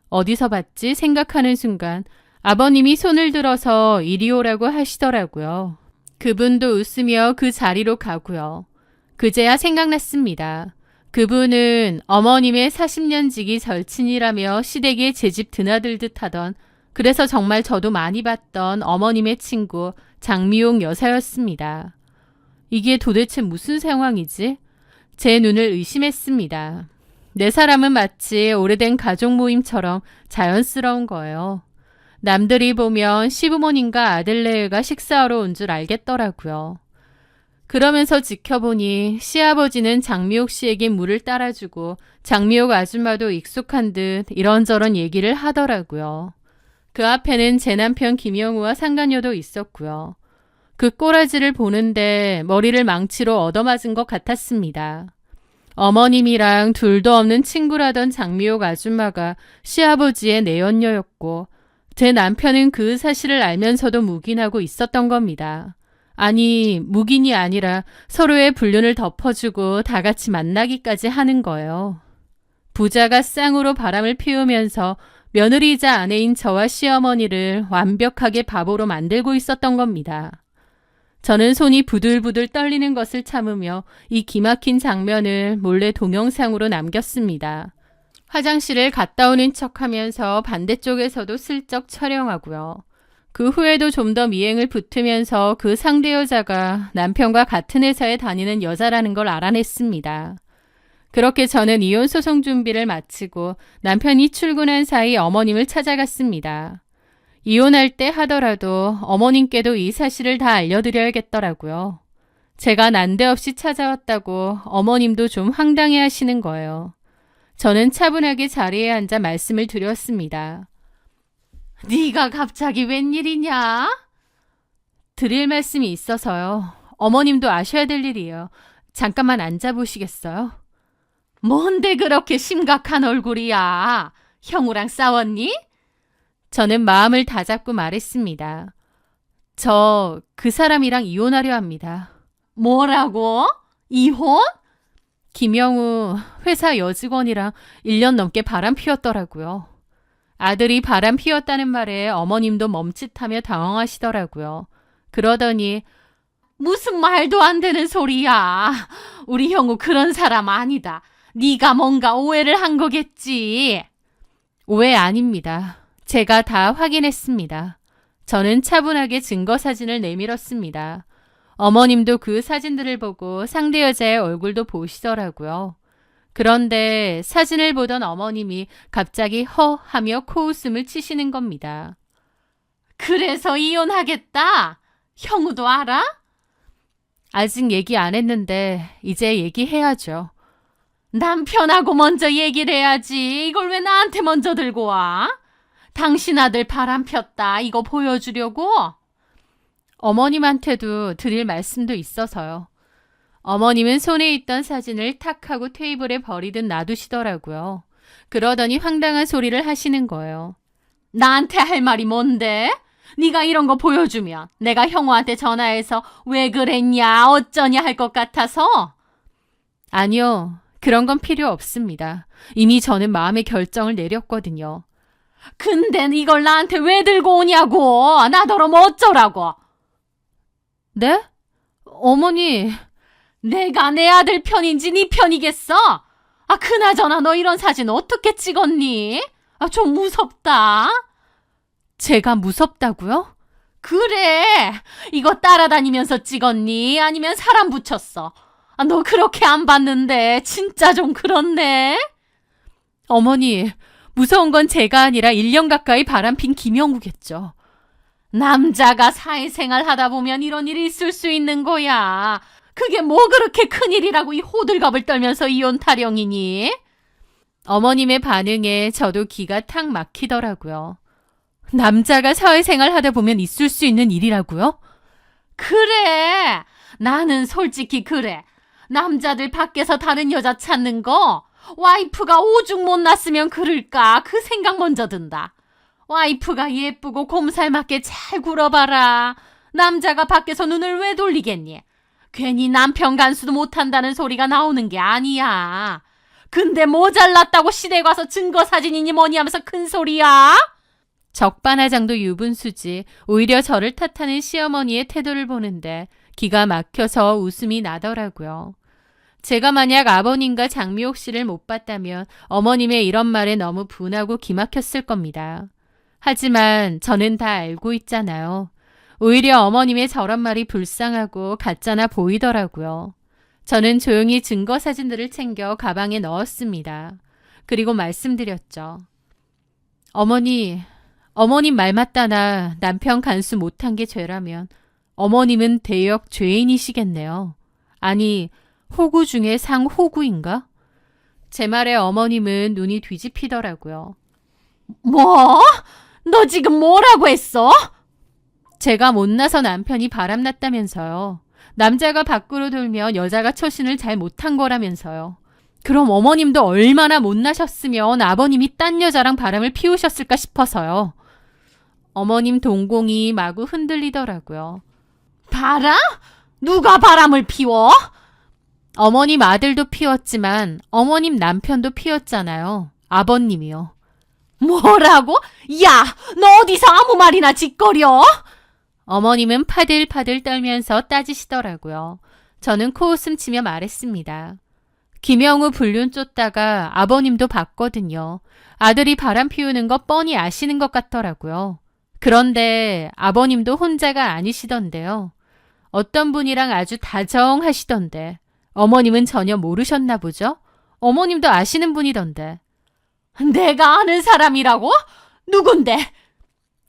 어디서 봤지 생각하는 순간 아버님이 손을 들어서 이리 오라고 하시더라고요. 그분도 웃으며 그 자리로 가고요. 그제야 생각났습니다. 그분은 어머님의 40년 지기 절친이라며 시댁에 제집 드나들듯 하던, 그래서 정말 저도 많이 봤던 어머님의 친구 장미옥 여사였습니다. 이게 도대체 무슨 상황이지? 제 눈을 의심했습니다. 네 사람은 마치 오래된 가족 모임처럼 자연스러운 거예요. 남들이 보면 시부모님과 아들네가 식사하러 온 줄 알겠더라고요. 그러면서 지켜보니 시아버지는 장미옥 씨에게 물을 따라주고 장미옥 아줌마도 익숙한 듯 이런저런 얘기를 하더라고요. 그 앞에는 제 남편 김영우와 상간녀도 있었고요. 그 꼬라지를 보는데 머리를 망치로 얻어맞은 것 같았습니다. 어머님이랑 둘도 없는 친구라던 장미옥 아줌마가 시아버지의 내연녀였고 제 남편은 그 사실을 알면서도 묵인하고 있었던 겁니다. 아니, 묵인이 아니라 서로의 불륜을 덮어주고 다 같이 만나기까지 하는 거예요. 부자가 쌍으로 바람을 피우면서 며느리이자 아내인 저와 시어머니를 완벽하게 바보로 만들고 있었던 겁니다. 저는 손이 부들부들 떨리는 것을 참으며 이 기막힌 장면을 몰래 동영상으로 남겼습니다. 화장실을 갔다 오는 척하면서 반대쪽에서도 슬쩍 촬영하고요. 그 후에도 좀 더 미행을 붙으면서 그 상대 여자가 남편과 같은 회사에 다니는 여자라는 걸 알아냈습니다. 그렇게 저는 이혼 소송 준비를 마치고 남편이 출근한 사이 어머님을 찾아갔습니다. 이혼할 때 하더라도 어머님께도 이 사실을 다 알려드려야겠더라고요. 제가 난데없이 찾아왔다고 어머님도 좀 황당해 하시는 거예요. 저는 차분하게 자리에 앉아 말씀을 드렸습니다. 네가 갑자기 웬일이냐? 드릴 말씀이 있어서요. 어머님도 아셔야 될 일이에요. 잠깐만 앉아보시겠어요? 뭔데 그렇게 심각한 얼굴이야? 형우랑 싸웠니? 저는 마음을 다잡고 말했습니다. 저 그 사람이랑 이혼하려 합니다. 뭐라고? 이혼? 김영우 회사 여직원이랑 1년 넘게 바람 피웠더라고요. 아들이 바람 피웠다는 말에 어머님도 멈칫하며 당황하시더라고요. 그러더니 무슨 말도 안 되는 소리야. 우리 형우 그런 사람 아니다. 네가 뭔가 오해를 한 거겠지. 오해 아닙니다. 제가 다 확인했습니다. 저는 차분하게 증거 사진을 내밀었습니다. 어머님도 그 사진들을 보고 상대 여자의 얼굴도 보시더라고요. 그런데 사진을 보던 어머님이 갑자기 허 하며 코웃음을 치시는 겁니다. 그래서 이혼하겠다? 형우도 알아? 아직 얘기 안 했는데 이제 얘기해야죠. 남편하고 먼저 얘기를 해야지. 이걸 왜 나한테 먼저 들고 와? 당신 아들 바람 폈다. 이거 보여주려고? 어머님한테도 드릴 말씀도 있어서요. 어머님은 손에 있던 사진을 탁 하고 테이블에 버리듯 놔두시더라고요. 그러더니 황당한 소리를 하시는 거예요. 나한테 할 말이 뭔데? 네가 이런 거 보여주면 내가 형우한테 전화해서 왜 그랬냐 어쩌냐 할 것 같아서? 아니요. 그런 건 필요 없습니다. 이미 저는 마음의 결정을 내렸거든요. 근데 이걸 나한테 왜 들고 오냐고. 나더러 뭐 어쩌라고. 네? 어머니. 내가 내 아들 편인지 네 편이겠어? 그나저나 너 이런 사진 어떻게 찍었니? 좀 무섭다. 제가 무섭다고요? 그래. 이거 따라다니면서 찍었니? 아니면 사람 붙였어? 너 그렇게 안 봤는데 진짜 좀 그렇네. 어머니, 무서운 건 제가 아니라 1년 가까이 바람핀 김영우겠죠. 남자가 사회생활 하다 보면 이런 일이 있을 수 있는 거야. 그게 뭐 그렇게 큰일이라고 이 호들갑을 떨면서 이혼 타령이니? 어머님의 반응에 저도 기가 탁 막히더라고요. 남자가 사회생활 하다 보면 있을 수 있는 일이라고요? 그래. 나는 솔직히 그래. 남자들 밖에서 다른 여자 찾는 거 와이프가 오죽 못났으면 그럴까 그 생각 먼저 든다. 와이프가 예쁘고 곰살맞게 잘 굴어봐라. 남자가 밖에서 눈을 왜 돌리겠니? 괜히 남편 간수도 못한다는 소리가 나오는 게 아니야. 근데 모자랐다고 시댁 와서 증거 사진이니 뭐니 하면서 큰 소리야? 적반하장도 유분수지 오히려 저를 탓하는 시어머니의 태도를 보는데 기가 막혀서 웃음이 나더라고요. 제가 만약 아버님과 장미옥 씨를 못 봤다면 어머님의 이런 말에 너무 분하고 기막혔을 겁니다. 하지만 저는 다 알고 있잖아요. 오히려 어머님의 저런 말이 불쌍하고 가짜나 보이더라고요. 저는 조용히 증거 사진들을 챙겨 가방에 넣었습니다. 그리고 말씀드렸죠. 어머님 말 맞다나 남편 간수 못한 게 죄라면 어머님은 대역 죄인이시겠네요. 아니, 호구 중에 상호구인가? 제 말에 어머님은 눈이 뒤집히더라고요. 뭐? 너 지금 뭐라고 했어? 제가 못나서 남편이 바람났다면서요. 남자가 밖으로 돌면 여자가 처신을 잘 못한 거라면서요. 그럼 어머님도 얼마나 못나셨으면 아버님이 딴 여자랑 바람을 피우셨을까 싶어서요. 어머님 동공이 마구 흔들리더라고요. 바람? 누가 바람을 피워? 어머님 아들도 피웠지만 어머님 남편도 피웠잖아요. 아버님이요. 뭐라고? 야, 너 어디서 아무 말이나 짓거려? 어머님은 파들파들 떨면서 따지시더라고요. 저는 코웃음 치며 말했습니다. 김영우 불륜 쫓다가 아버님도 봤거든요. 아들이 바람 피우는 거 뻔히 아시는 것 같더라고요. 그런데 아버님도 혼자가 아니시던데요. 어떤 분이랑 아주 다정하시던데 어머님은 전혀 모르셨나 보죠? 어머님도 아시는 분이던데. 내가 아는 사람이라고? 누군데?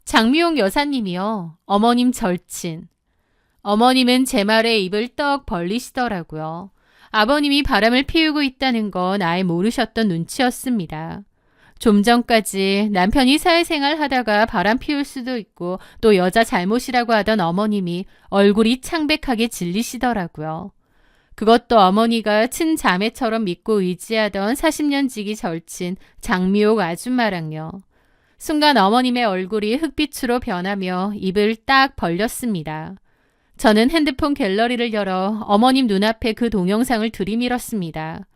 장미용 여사님이요. 어머님 절친. 어머님은 제 말에 입을 떡 벌리시더라고요. 아버님이 바람을 피우고 있다는 건 아예 모르셨던 눈치였습니다. 좀 전까지 남편이 사회생활 하다가 바람 피울 수도 있고 또 여자 잘못이라고 하던 어머님이 얼굴이 창백하게 질리시더라고요. 그것도 어머니가 친자매처럼 믿고 의지하던 40년 지기 절친 장미옥 아줌마랑요. 순간 어머님의 얼굴이 흑빛으로 변하며 입을 딱 벌렸습니다. 저는 핸드폰 갤러리를 열어 어머님 눈앞에 그 동영상을 들이밀었습니다.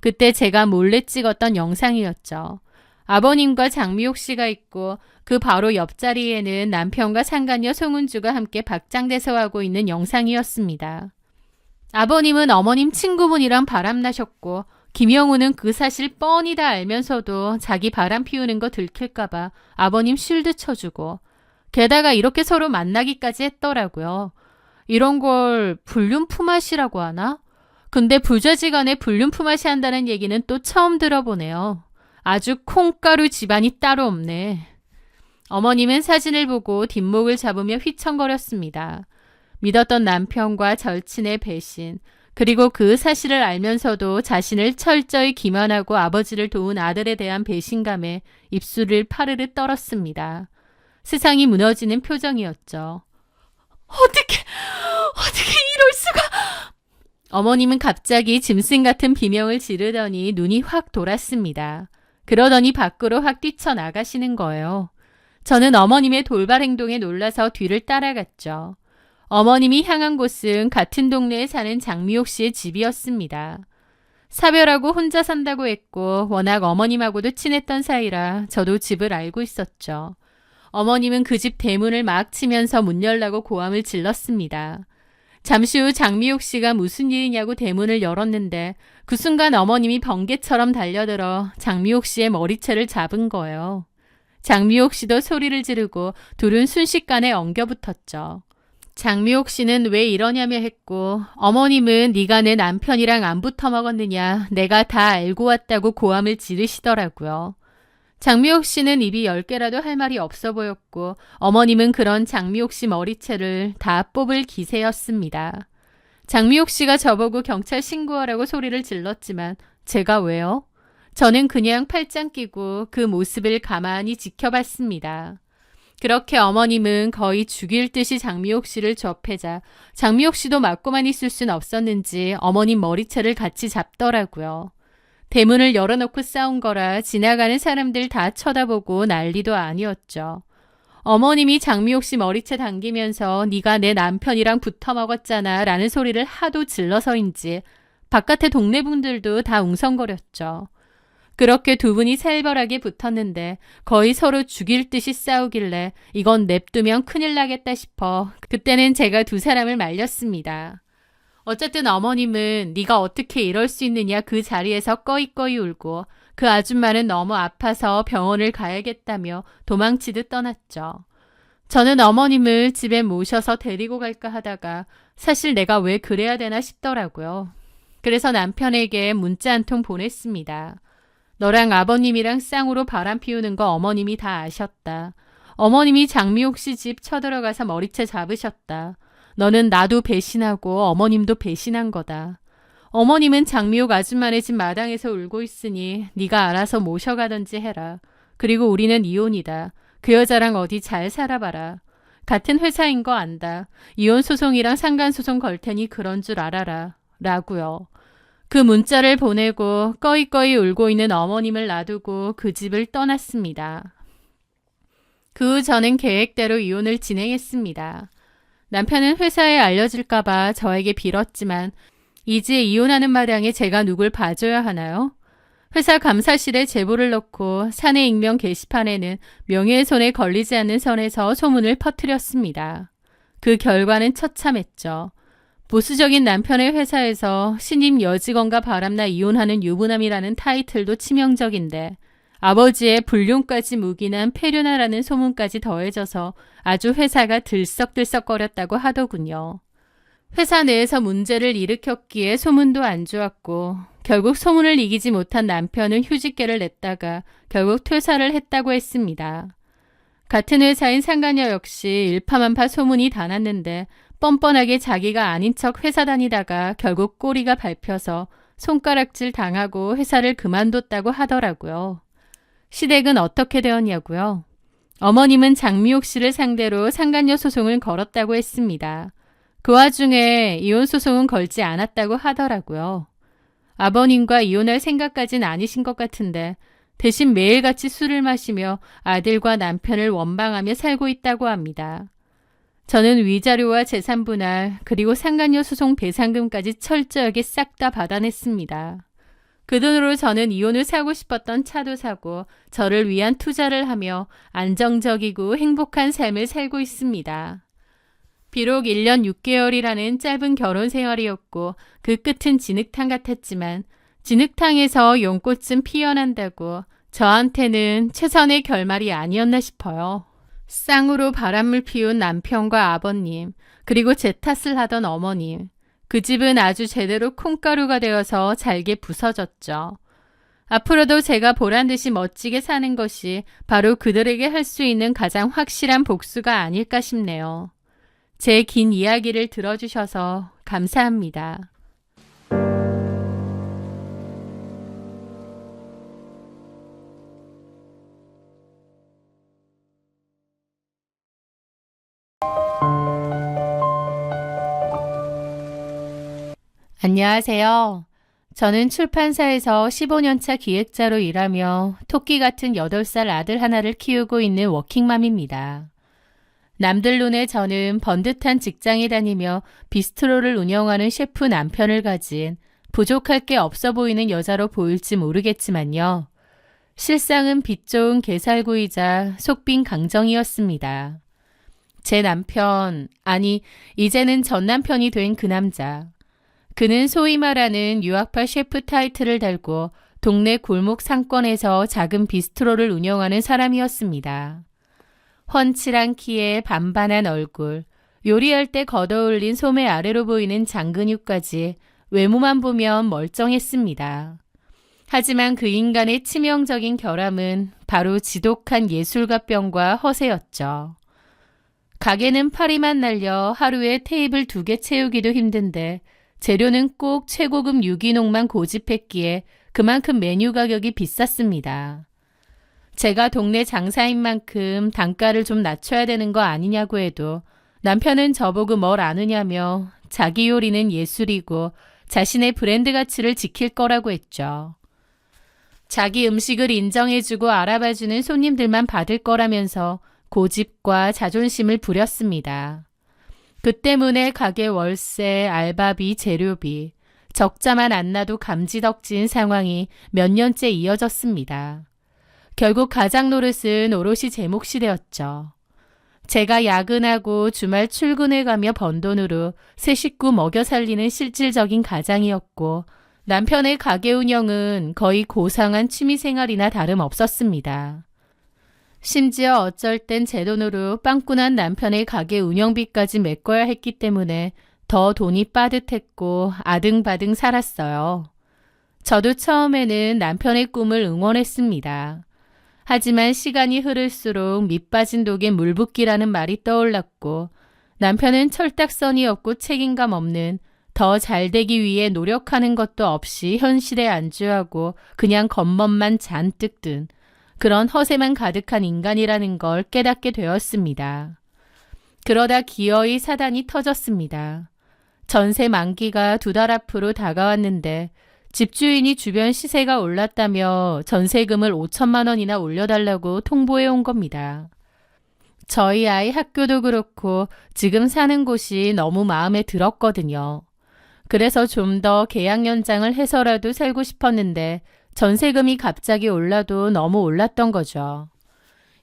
그때 제가 몰래 찍었던 영상이었죠. 아버님과 장미옥 씨가 있고 그 바로 옆자리에는 남편과 상간녀 송은주가 함께 박장대소하고 있는 영상이었습니다. 아버님은 어머님 친구분이랑 바람나셨고 김영우는 그 사실 뻔히 다 알면서도 자기 바람 피우는 거 들킬까봐 아버님 쉴드 쳐주고 게다가 이렇게 서로 만나기까지 했더라고요. 이런 걸 불륜 품앗이라고 하나? 근데 부자지간에 불륜 품앗이 한다는 얘기는 또 처음 들어보네요. 아주 콩가루 집안이 따로 없네. 어머님은 사진을 보고 뒷목을 잡으며 휘청거렸습니다. 믿었던 남편과 절친의 배신, 그리고 그 사실을 알면서도 자신을 철저히 기만하고 아버지를 도운 아들에 대한 배신감에 입술을 파르르 떨었습니다. 세상이 무너지는 표정이었죠. 어떻게 이럴 수가! 어머님은 갑자기 짐승 같은 비명을 지르더니 눈이 확 돌았습니다. 그러더니 밖으로 확 뛰쳐나가시는 거예요. 저는 어머님의 돌발 행동에 놀라서 뒤를 따라갔죠. 어머님이 향한 곳은 같은 동네에 사는 장미옥 씨의 집이었습니다. 사별하고 혼자 산다고 했고 워낙 어머님하고도 친했던 사이라 저도 집을 알고 있었죠. 어머님은 그 집 대문을 막 치면서 문 열라고 고함을 질렀습니다. 잠시 후 장미옥 씨가 무슨 일이냐고 대문을 열었는데 그 순간 어머님이 번개처럼 달려들어 장미옥 씨의 머리채를 잡은 거예요. 장미옥 씨도 소리를 지르고 둘은 순식간에 엉겨붙었죠. 장미옥 씨는 왜 이러냐며 했고 어머님은 네가 내 남편이랑 안 붙어 먹었느냐 내가 다 알고 왔다고 고함을 지르시더라고요. 장미옥 씨는 입이 10개라도 할 말이 없어 보였고 어머님은 그런 장미옥 씨 머리채를 다 뽑을 기세였습니다. 장미옥 씨가 저보고 경찰 신고하라고 소리를 질렀지만 제가 왜요? 저는 그냥 팔짱 끼고 그 모습을 가만히 지켜봤습니다. 그렇게 어머님은 거의 죽일 듯이 장미옥 씨를 접해자 장미옥 씨도 맞고만 있을 순 없었는지 어머님 머리채를 같이 잡더라고요. 대문을 열어놓고 싸운 거라 지나가는 사람들 다 쳐다보고 난리도 아니었죠. 어머님이 장미옥 씨 머리채 당기면서 네가 내 남편이랑 붙어 먹었잖아 라는 소리를 하도 질러서인지 바깥의 동네 분들도 다 웅성거렸죠. 그렇게 두 분이 살벌하게 붙었는데 거의 서로 죽일 듯이 싸우길래 이건 냅두면 큰일 나겠다 싶어 그때는 제가 두 사람을 말렸습니다. 어쨌든 어머님은 네가 어떻게 이럴 수 있느냐 그 자리에서 꺼이꺼이 울고 그 아줌마는 너무 아파서 병원을 가야겠다며 도망치듯 떠났죠. 저는 어머님을 집에 모셔서 데리고 갈까 하다가 사실 내가 왜 그래야 되나 싶더라고요. 그래서 남편에게 문자 한 통 보냈습니다. 너랑 아버님이랑 쌍으로 바람 피우는 거 어머님이 다 아셨다. 어머님이 장미옥 씨 집 쳐들어가서 머리채 잡으셨다. 너는 나도 배신하고 어머님도 배신한 거다. 어머님은 장미옥 아줌마네 집 마당에서 울고 있으니 네가 알아서 모셔가든지 해라. 그리고 우리는 이혼이다. 그 여자랑 어디 잘 살아봐라. 같은 회사인 거 안다. 이혼 소송이랑 상간 소송 걸 테니 그런 줄 알아라. 라고요. 그 문자를 보내고 꺼이꺼이 울고 있는 어머님을 놔두고 그 집을 떠났습니다. 그 후 저는 계획대로 이혼을 진행했습니다. 남편은 회사에 알려질까봐 저에게 빌었지만 이제 이혼하는 마당에 제가 누굴 봐줘야 하나요? 회사 감사실에 제보를 넣고 사내 익명 게시판에는 명예훼손에 걸리지 않는 선에서 소문을 퍼뜨렸습니다. 그 결과는 처참했죠. 보수적인 남편의 회사에서 신임 여직원과 바람나 이혼하는 유부남이라는 타이틀도 치명적인데 아버지의 불륜까지 묵인한 폐륜아라는 소문까지 더해져서 아주 회사가 들썩들썩거렸다고 하더군요. 회사 내에서 문제를 일으켰기에 소문도 안 좋았고 결국 소문을 이기지 못한 남편은 휴직계를 냈다가 결국 퇴사를 했다고 했습니다. 같은 회사인 상간녀 역시 일파만파 소문이 다 났는데 뻔뻔하게 자기가 아닌 척 회사 다니다가 결국 꼬리가 밟혀서 손가락질 당하고 회사를 그만뒀다고 하더라고요. 시댁은 어떻게 되었냐고요? 어머님은 장미옥 씨를 상대로 상간녀 소송을 걸었다고 했습니다. 그 와중에 이혼 소송은 걸지 않았다고 하더라고요. 아버님과 이혼할 생각까진 아니신 것 같은데 대신 매일같이 술을 마시며 아들과 남편을 원망하며 살고 있다고 합니다. 저는 위자료와 재산 분할 그리고 상간녀 소송 배상금까지 철저하게 싹 다 받아냈습니다. 그 돈으로 저는 이혼을 사고 싶었던 차도 사고 저를 위한 투자를 하며 안정적이고 행복한 삶을 살고 있습니다. 비록 1년 6개월이라는 짧은 결혼 생활이었고 그 끝은 진흙탕 같았지만 진흙탕에서 용꽃은 피어난다고 저한테는 최선의 결말이 아니었나 싶어요. 쌍으로 바람을 피운 남편과 아버님, 그리고 제 탓을 하던 어머님. 그 집은 아주 제대로 콩가루가 되어서 잘게 부서졌죠. 앞으로도 제가 보란 듯이 멋지게 사는 것이 바로 그들에게 할 수 있는 가장 확실한 복수가 아닐까 싶네요. 제 긴 이야기를 들어주셔서 감사합니다. 안녕하세요. 저는 출판사에서 15년차 기획자로 일하며 토끼 같은 8살 아들 하나를 키우고 있는 워킹맘입니다. 남들 눈에 저는 번듯한 직장에 다니며 비스트로를 운영하는 셰프 남편을 가진 부족할 게 없어 보이는 여자로 보일지 모르겠지만요. 실상은 빛 좋은 개살구이자 속빈 강정이었습니다. 제 남편, 아니 이제는 전 남편이 된 그 남자. 그는 소위 말하는 유학파 셰프 타이틀을 달고 동네 골목 상권에서 작은 비스트로를 운영하는 사람이었습니다. 훤칠한 키에 반반한 얼굴, 요리할 때 걷어올린 소매 아래로 보이는 장근육까지 외모만 보면 멀쩡했습니다. 하지만 그 인간의 치명적인 결함은 바로 지독한 예술가병과 허세였죠. 가게는 파리만 날려 하루에 테이블 2개 채우기도 힘든데 재료는 꼭 최고급 유기농만 고집했기에 그만큼 메뉴 가격이 비쌌습니다. 제가 동네 장사인 만큼 단가를 좀 낮춰야 되는 거 아니냐고 해도 남편은 저보고 뭘 아느냐며 자기 요리는 예술이고 자신의 브랜드 가치를 지킬 거라고 했죠. 자기 음식을 인정해주고 알아봐주는 손님들만 받을 거라면서 고집과 자존심을 부렸습니다. 그 때문에 가게 월세, 알바비, 재료비, 적자만 안 나도 감지덕지인 상황이 몇 년째 이어졌습니다. 결국 가장 노릇은 오롯이 제 몫이 되었죠. 제가 야근하고 주말 출근해가며 번 돈으로 세 식구 먹여 살리는 실질적인 가장이었고 남편의 가게 운영은 거의 고상한 취미생활이나 다름없었습니다. 심지어 어쩔 땐 제 돈으로 빵꾸난 남편의 가게 운영비까지 메꿔야 했기 때문에 더 돈이 빠듯했고 아등바등 살았어요. 저도 처음에는 남편의 꿈을 응원했습니다. 하지만 시간이 흐를수록 밑 빠진 독에 물 붓기라는 말이 떠올랐고 남편은 철딱선이 없고 책임감 없는 더 잘되기 위해 노력하는 것도 없이 현실에 안주하고 그냥 겉멋만 잔뜩 든 그런 허세만 가득한 인간이라는 걸 깨닫게 되었습니다. 그러다 기어이 사단이 터졌습니다. 전세 만기가 2달 앞으로 다가왔는데 집주인이 주변 시세가 올랐다며 전세금을 5천만 원이나 올려달라고 통보해 온 겁니다. 저희 아이 학교도 그렇고 지금 사는 곳이 너무 마음에 들었거든요. 그래서 좀 더 계약 연장을 해서라도 살고 싶었는데 전세금이 갑자기 올라도 너무 올랐던 거죠.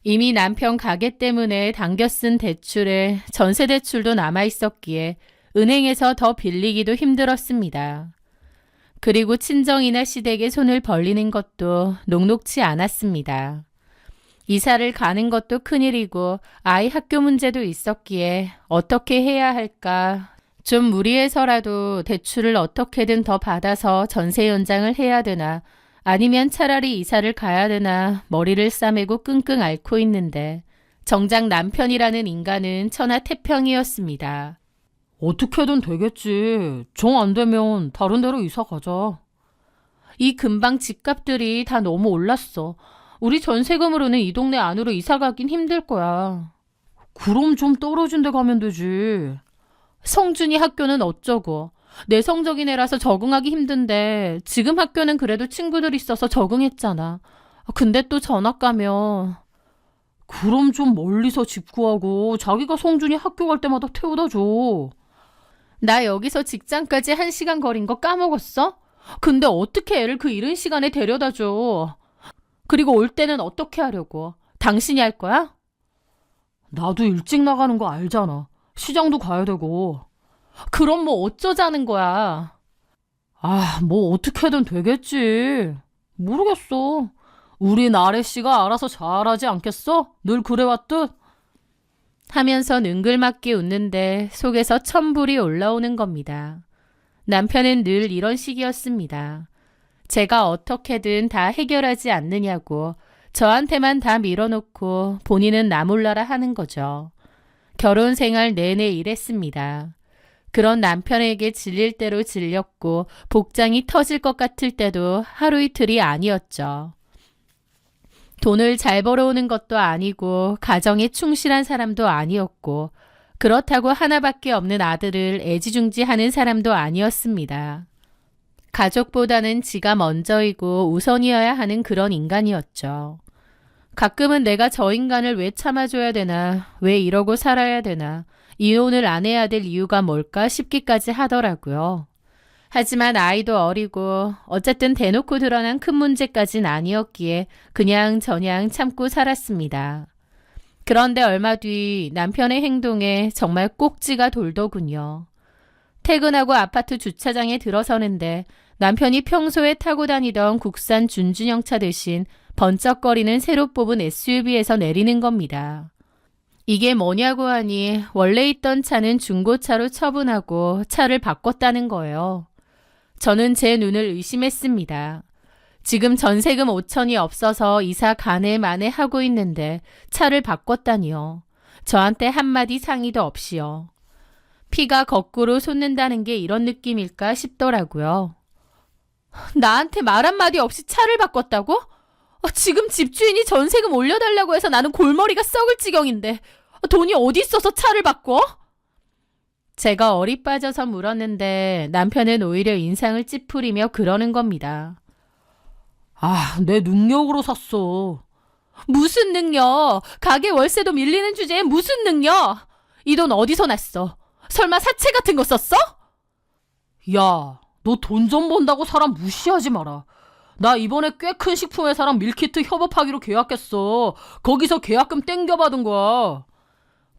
이미 남편 가게 때문에 당겨 쓴 대출에 전세 대출도 남아 있었기에 은행에서 더 빌리기도 힘들었습니다. 그리고 친정이나 시댁에 손을 벌리는 것도 녹록치 않았습니다. 이사를 가는 것도 큰일이고 아이 학교 문제도 있었기에 어떻게 해야 할까? 좀 무리해서라도 대출을 어떻게든 더 받아서 전세 연장을 해야 되나 아니면 차라리 이사를 가야 되나 머리를 싸매고 끙끙 앓고 있는데 정작 남편이라는 인간은 천하태평이었습니다. 어떻게든 되겠지. 정 안 되면 다른 데로 이사 가자. 이 근방 집값들이 다 너무 올랐어. 우리 전세금으로는 이 동네 안으로 이사 가긴 힘들 거야. 그럼 좀 떨어진 데 가면 되지. 성준이 학교는 어쩌고. 내성적인 애라서 적응하기 힘든데 지금 학교는 그래도 친구들 있어서 적응했잖아. 근데 또 전학 가면. 그럼 좀 멀리서 집 구하고 자기가 성준이 학교 갈 때마다 태워다 줘. 나 여기서 직장까지 1시간 거린 거 까먹었어? 근데 어떻게 애를 그 이른 시간에 데려다 줘? 그리고 올 때는 어떻게 하려고? 당신이 할 거야? 나도 일찍 나가는 거 알잖아. 시장도 가야 되고. 그럼 뭐 어쩌자는 거야? 뭐 어떻게든 되겠지. 모르겠어. 우리 나래 씨가 알아서 잘하지 않겠어? 늘 그래왔듯. 하면서 능글맞게 웃는데 속에서 천불이 올라오는 겁니다. 남편은 늘 이런 식이었습니다. 제가 어떻게든 다 해결하지 않느냐고 저한테만 다 밀어놓고 본인은 나 몰라라 하는 거죠. 결혼 생활 내내 이랬습니다. 그런 남편에게 질릴 대로 질렸고 복장이 터질 것 같을 때도 하루 이틀이 아니었죠. 돈을 잘 벌어오는 것도 아니고 가정에 충실한 사람도 아니었고 그렇다고 하나밖에 없는 아들을 애지중지하는 사람도 아니었습니다. 가족보다는 지가 먼저이고 우선이어야 하는 그런 인간이었죠. 가끔은 내가 저 인간을 왜 참아줘야 되나, 왜 이러고 살아야 되나, 이혼을 안 해야 될 이유가 뭘까 싶기까지 하더라고요. 하지만 아이도 어리고 어쨌든 대놓고 드러난 큰 문제까진 아니었기에 그냥 저냥 참고 살았습니다. 그런데 얼마 뒤 남편의 행동에 정말 꼭지가 돌더군요. 퇴근하고 아파트 주차장에 들어서는데 남편이 평소에 타고 다니던 국산 준준형차 대신 번쩍거리는 새로 뽑은 SUV에서 내리는 겁니다. 이게 뭐냐고 하니 원래 있던 차는 중고차로 처분하고 차를 바꿨다는 거예요. 저는 제 눈을 의심했습니다. 지금 전세금 5천이 없어서 이사 가네 마네 하고 있는데 차를 바꿨다니요. 저한테 한마디 상의도 없이요. 피가 거꾸로 솟는다는 게 이런 느낌일까 싶더라고요. 나한테 말 한마디 없이 차를 바꿨다고? 지금 집주인이 전세금 올려달라고 해서 나는 골머리가 썩을 지경인데 돈이 어디 있어서 차를 바꿔? 제가 어리 빠져서 물었는데 남편은 오히려 인상을 찌푸리며 그러는 겁니다. 내 능력으로 샀어. 무슨 능력? 가게 월세도 밀리는 주제에 무슨 능력? 이 돈 어디서 났어? 설마 사채 같은 거 썼어? 야, 너 돈 좀 번다고 사람 무시하지 마라. 나 이번에 꽤 큰 식품 회사랑 밀키트 협업하기로 계약했어. 거기서 계약금 땡겨받은 거야.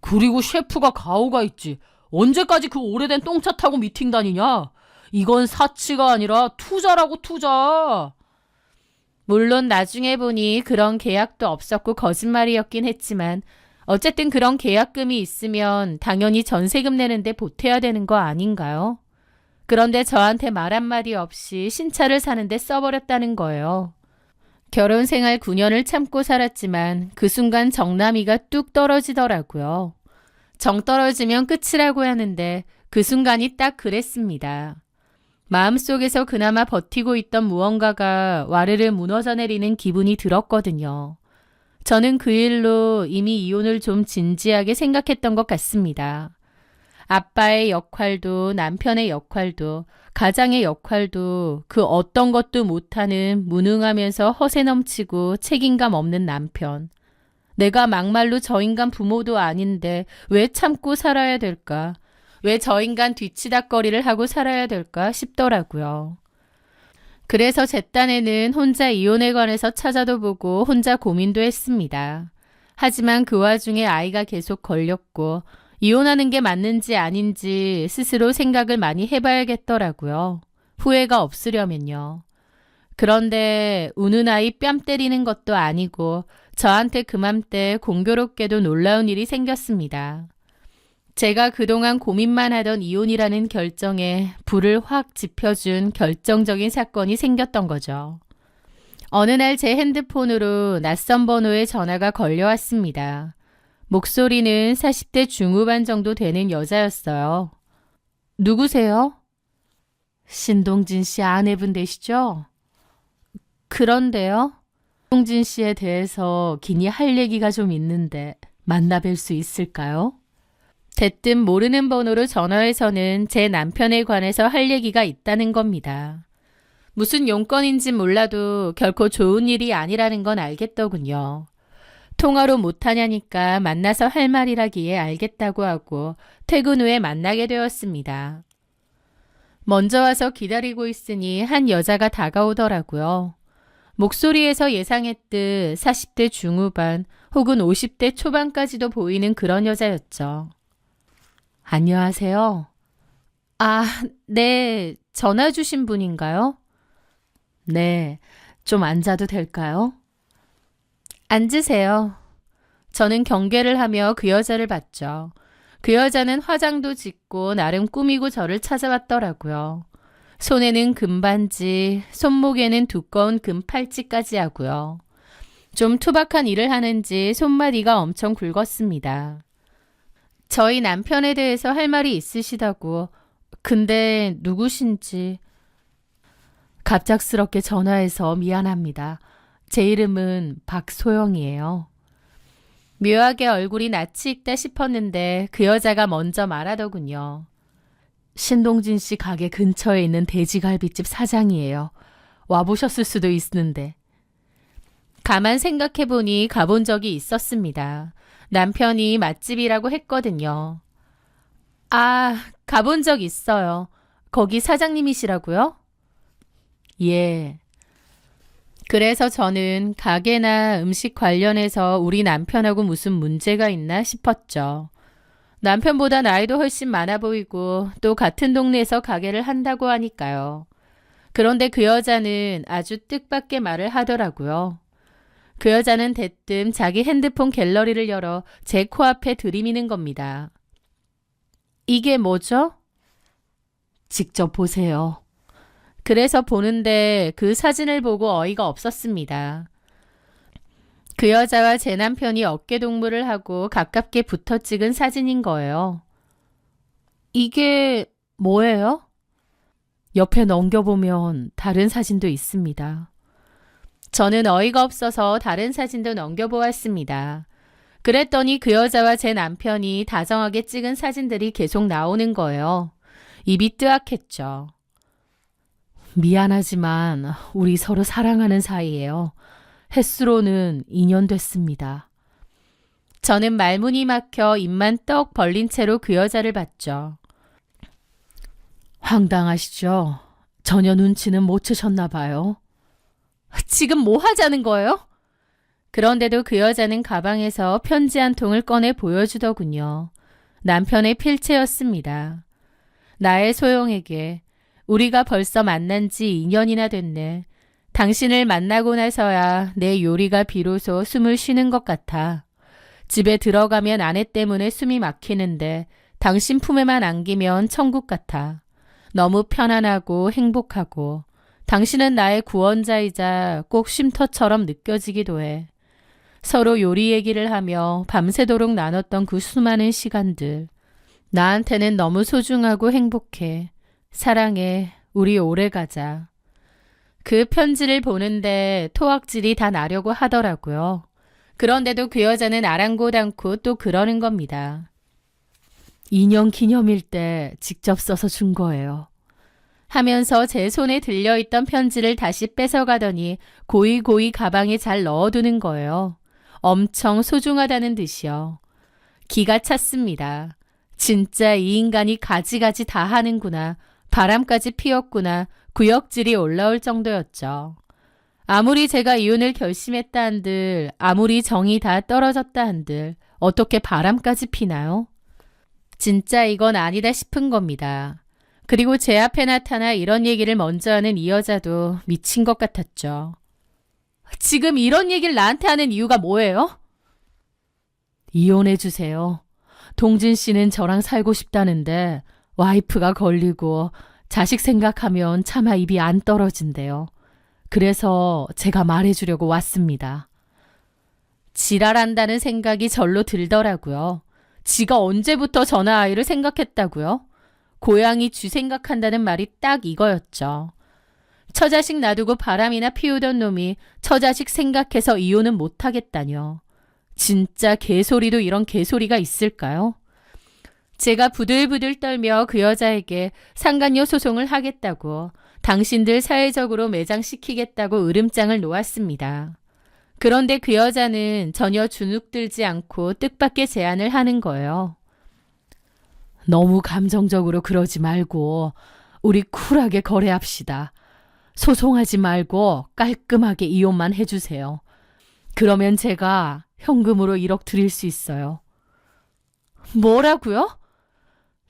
그리고 셰프가 가오가 있지. 언제까지 그 오래된 똥차 타고 미팅 다니냐? 이건 사치가 아니라 투자라고, 투자. 물론 나중에 보니 그런 계약도 없었고 거짓말이었긴 했지만 어쨌든 그런 계약금이 있으면 당연히 전세금 내는데 보태야 되는 거 아닌가요? 그런데 저한테 말 한마디 없이 신차를 사는데 써버렸다는 거예요. 결혼 생활 9년을 참고 살았지만 그 순간 정남이가 뚝 떨어지더라고요. 정 떨어지면 끝이라고 하는데 그 순간이 딱 그랬습니다. 마음속에서 그나마 버티고 있던 무언가가 와르르 무너져 내리는 기분이 들었거든요. 저는 그 일로 이미 이혼을 좀 진지하게 생각했던 것 같습니다. 아빠의 역할도 남편의 역할도 가장의 역할도 그 어떤 것도 못하는 무능하면서 허세 넘치고 책임감 없는 남편. 내가 막말로 저 인간 부모도 아닌데 왜 참고 살아야 될까? 왜 저 인간 뒤치다꺼리를 하고 살아야 될까 싶더라고요. 그래서 제 딴에는 혼자 이혼에 관해서 찾아도 보고 혼자 고민도 했습니다. 하지만 그 와중에 아이가 계속 걸렸고 이혼하는 게 맞는지 아닌지 스스로 생각을 많이 해봐야겠더라고요. 후회가 없으려면요. 그런데 우는 아이 뺨 때리는 것도 아니고 저한테 그맘때 공교롭게도 놀라운 일이 생겼습니다. 제가 그동안 고민만 하던 이혼이라는 결정에 불을 확 지펴준 결정적인 사건이 생겼던 거죠. 어느 날 제 핸드폰으로 낯선 번호의 전화가 걸려왔습니다. 목소리는 40대 중후반 정도 되는 여자였어요. 누구세요? 신동진 씨 아내분 되시죠? 그런데요. 신동진 씨에 대해서 긴히 할 얘기가 좀 있는데 만나 뵐 수 있을까요? 대뜸 모르는 번호로 전화해서는 제 남편에 관해서 할 얘기가 있다는 겁니다. 무슨 용건인진 몰라도 결코 좋은 일이 아니라는 건 알겠더군요. 통화로 못하냐니까 만나서 할 말이라기에 알겠다고 하고 퇴근 후에 만나게 되었습니다. 먼저 와서 기다리고 있으니 한 여자가 다가오더라고요. 목소리에서 예상했듯 40대 중후반 혹은 50대 초반까지도 보이는 그런 여자였죠. 안녕하세요. 아, 네. 전화 주신 분인가요? 네. 좀 앉아도 될까요? 앉으세요. 저는 경계를 하며 그 여자를 봤죠. 그 여자는 화장도 짓고 나름 꾸미고 저를 찾아왔더라고요. 손에는 금반지, 손목에는 두꺼운 금팔찌까지 하고요. 좀 투박한 일을 하는지 손마디가 엄청 굵었습니다. 저희 남편에 대해서 할 말이 있으시다고. 근데 누구신지. 갑작스럽게 전화해서 미안합니다. 제 이름은 박소영이에요. 묘하게 얼굴이 낯이 익다 싶었는데 그 여자가 먼저 말하더군요. 신동진 씨 가게 근처에 있는 돼지갈비집 사장이에요. 와보셨을 수도 있는데. 가만 생각해보니 가본 적이 있었습니다. 남편이 맛집이라고 했거든요. 아, 가본 적 있어요. 거기 사장님이시라고요? 예. 그래서 저는 가게나 음식 관련해서 우리 남편하고 무슨 문제가 있나 싶었죠. 남편보다 나이도 훨씬 많아 보이고 또 같은 동네에서 가게를 한다고 하니까요. 그런데 그 여자는 아주 뜻밖의 말을 하더라고요. 그 여자는 대뜸 자기 핸드폰 갤러리를 열어 제 코앞에 들이미는 겁니다. 이게 뭐죠? 직접 보세요. 그래서 보는데 그 사진을 보고 어이가 없었습니다. 그 여자와 제 남편이 어깨동무를 하고 가깝게 붙어 찍은 사진인 거예요. 이게 뭐예요? 옆에 넘겨보면 다른 사진도 있습니다. 저는 어이가 없어서 다른 사진도 넘겨보았습니다. 그랬더니 그 여자와 제 남편이 다정하게 찍은 사진들이 계속 나오는 거예요. 입이 뜨악했죠. 미안하지만 우리 서로 사랑하는 사이예요. 햇수로는 2년 됐습니다. 저는 말문이 막혀 입만 떡 벌린 채로 그 여자를 봤죠. 황당하시죠? 전혀 눈치는 못 채셨나 봐요. 지금 뭐 하자는 거예요? 그런데도 그 여자는 가방에서 편지 한 통을 꺼내 보여주더군요. 남편의 필체였습니다. 나의 소영에게 우리가 벌써 만난 지 2년이나 됐네. 당신을 만나고 나서야 내 요리가 비로소 숨을 쉬는 것 같아. 집에 들어가면 아내 때문에 숨이 막히는데 당신 품에만 안기면 천국 같아. 너무 편안하고 행복하고 당신은 나의 구원자이자 꼭 쉼터처럼 느껴지기도 해. 서로 요리 얘기를 하며 밤새도록 나눴던 그 수많은 시간들. 나한테는 너무 소중하고 행복해. 사랑해. 우리 오래 가자. 그 편지를 보는데 토악질이 다 나려고 하더라고요. 그런데도 그 여자는 아랑곳 않고 또 그러는 겁니다. 2년 기념일 때 직접 써서 준 거예요. 하면서 제 손에 들려있던 편지를 다시 뺏어가더니 고이고이 가방에 잘 넣어두는 거예요. 엄청 소중하다는 듯이요. 기가 찼습니다. 진짜 이 인간이 가지가지 다 하는구나. 바람까지 피웠구나. 구역질이 올라올 정도였죠. 아무리 제가 이혼을 결심했다 한들, 아무리 정이 다 떨어졌다 한들 어떻게 바람까지 피나요? 진짜 이건 아니다 싶은 겁니다. 그리고 제 앞에 나타나 이런 얘기를 먼저 하는 이 여자도 미친 것 같았죠. 지금 이런 얘기를 나한테 하는 이유가 뭐예요? 이혼해 주세요. 동진 씨는 저랑 살고 싶다는데 와이프가 걸리고 자식 생각하면 차마 입이 안 떨어진대요. 그래서 제가 말해주려고 왔습니다. 지랄한다는 생각이 절로 들더라고요. 지가 언제부터 전화아이를 생각했다고요? 고양이 쥐 생각한다는 말이 딱 이거였죠. 처자식 놔두고 바람이나 피우던 놈이 처자식 생각해서 이혼은 못하겠다뇨. 진짜 개소리도 이런 개소리가 있을까요? 제가 부들부들 떨며 그 여자에게 상간녀 소송을 하겠다고, 당신들 사회적으로 매장시키겠다고 으름장을 놓았습니다. 그런데 그 여자는 전혀 주눅들지 않고 뜻밖의 제안을 하는 거예요. 너무 감정적으로 그러지 말고 우리 쿨하게 거래합시다. 소송하지 말고 깔끔하게 이혼만 해주세요. 그러면 제가 현금으로 1억 드릴 수 있어요. 뭐라고요?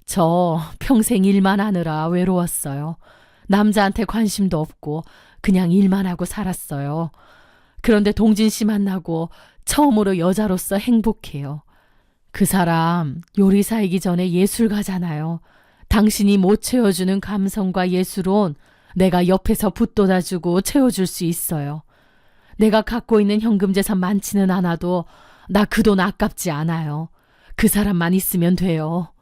저 평생 일만 하느라 외로웠어요. 남자한테 관심도 없고 그냥 일만 하고 살았어요. 그런데 동진 씨 만나고 처음으로 여자로서 행복해요. 그 사람 요리사이기 전에 예술가잖아요. 당신이 못 채워주는 감성과 예술은 내가 옆에서 붙돋아주고 채워줄 수 있어요. 내가 갖고 있는 현금 재산 많지는 않아도 나 그 돈 아깝지 않아요. 그 사람만 있으면 돼요.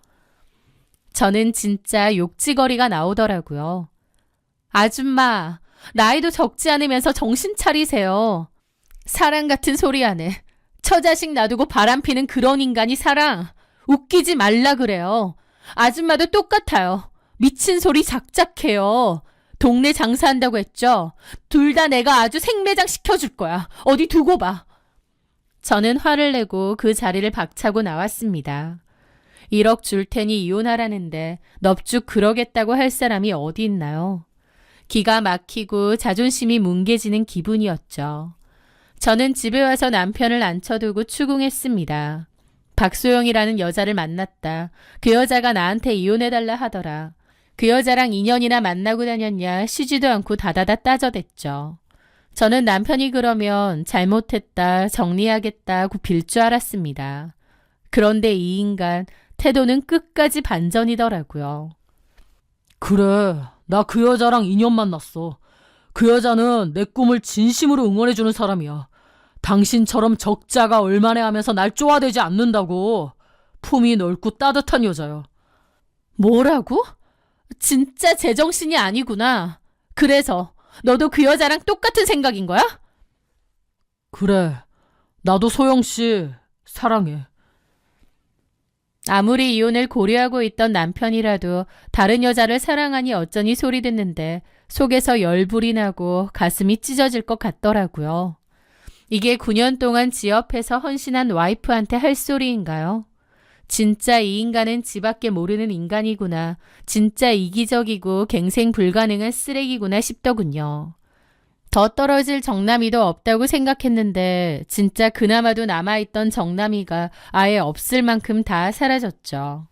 저는 진짜 욕지거리가 나오더라고요. 아줌마, 나이도 적지 않으면서 정신 차리세요. 사랑 같은 소리 안 해. 처자식 놔두고 바람피는 그런 인간이 사랑. 웃기지 말라 그래요. 아줌마도 똑같아요. 미친 소리 작작해요. 동네 장사한다고 했죠? 둘 다 내가 아주 생매장 시켜줄 거야. 어디 두고 봐. 저는 화를 내고 그 자리를 박차고 나왔습니다. 1억 줄 테니 이혼하라는데 넙죽 그러겠다고 할 사람이 어디 있나요? 기가 막히고 자존심이 뭉개지는 기분이었죠. 저는 집에 와서 남편을 앉혀두고 추궁했습니다. 박소영이라는 여자를 만났다. 그 여자가 나한테 이혼해달라 하더라. 그 여자랑 2년이나 만나고 다녔냐 쉬지도 않고 다다다 따져댔죠. 저는 남편이 그러면 잘못했다, 정리하겠다고 빌 줄 알았습니다. 그런데 이 인간 태도는 끝까지 반전이더라고요. 그래, 나 그 여자랑 2년 만났어. 그 여자는 내 꿈을 진심으로 응원해주는 사람이야. 당신처럼 적자가 얼마나 하면서 날 쪼아대지 않는다고. 품이 넓고 따뜻한 여자야. 뭐라고? 진짜 제정신이 아니구나. 그래서 너도 그 여자랑 똑같은 생각인 거야? 그래, 나도 소영씨 사랑해. 아무리 이혼을 고려하고 있던 남편이라도 다른 여자를 사랑하니 어쩌니 소리 듣는데 속에서 열불이 나고 가슴이 찢어질 것 같더라고요. 이게 9년 동안 지 옆에서 헌신한 와이프한테 할 소리인가요? 진짜 이 인간은 지밖에 모르는 인간이구나. 진짜 이기적이고 갱생 불가능한 쓰레기구나 싶더군요. 더 떨어질 정남이도 없다고 생각했는데 진짜 그나마도 남아있던 정남이가 아예 없을 만큼 다 사라졌죠.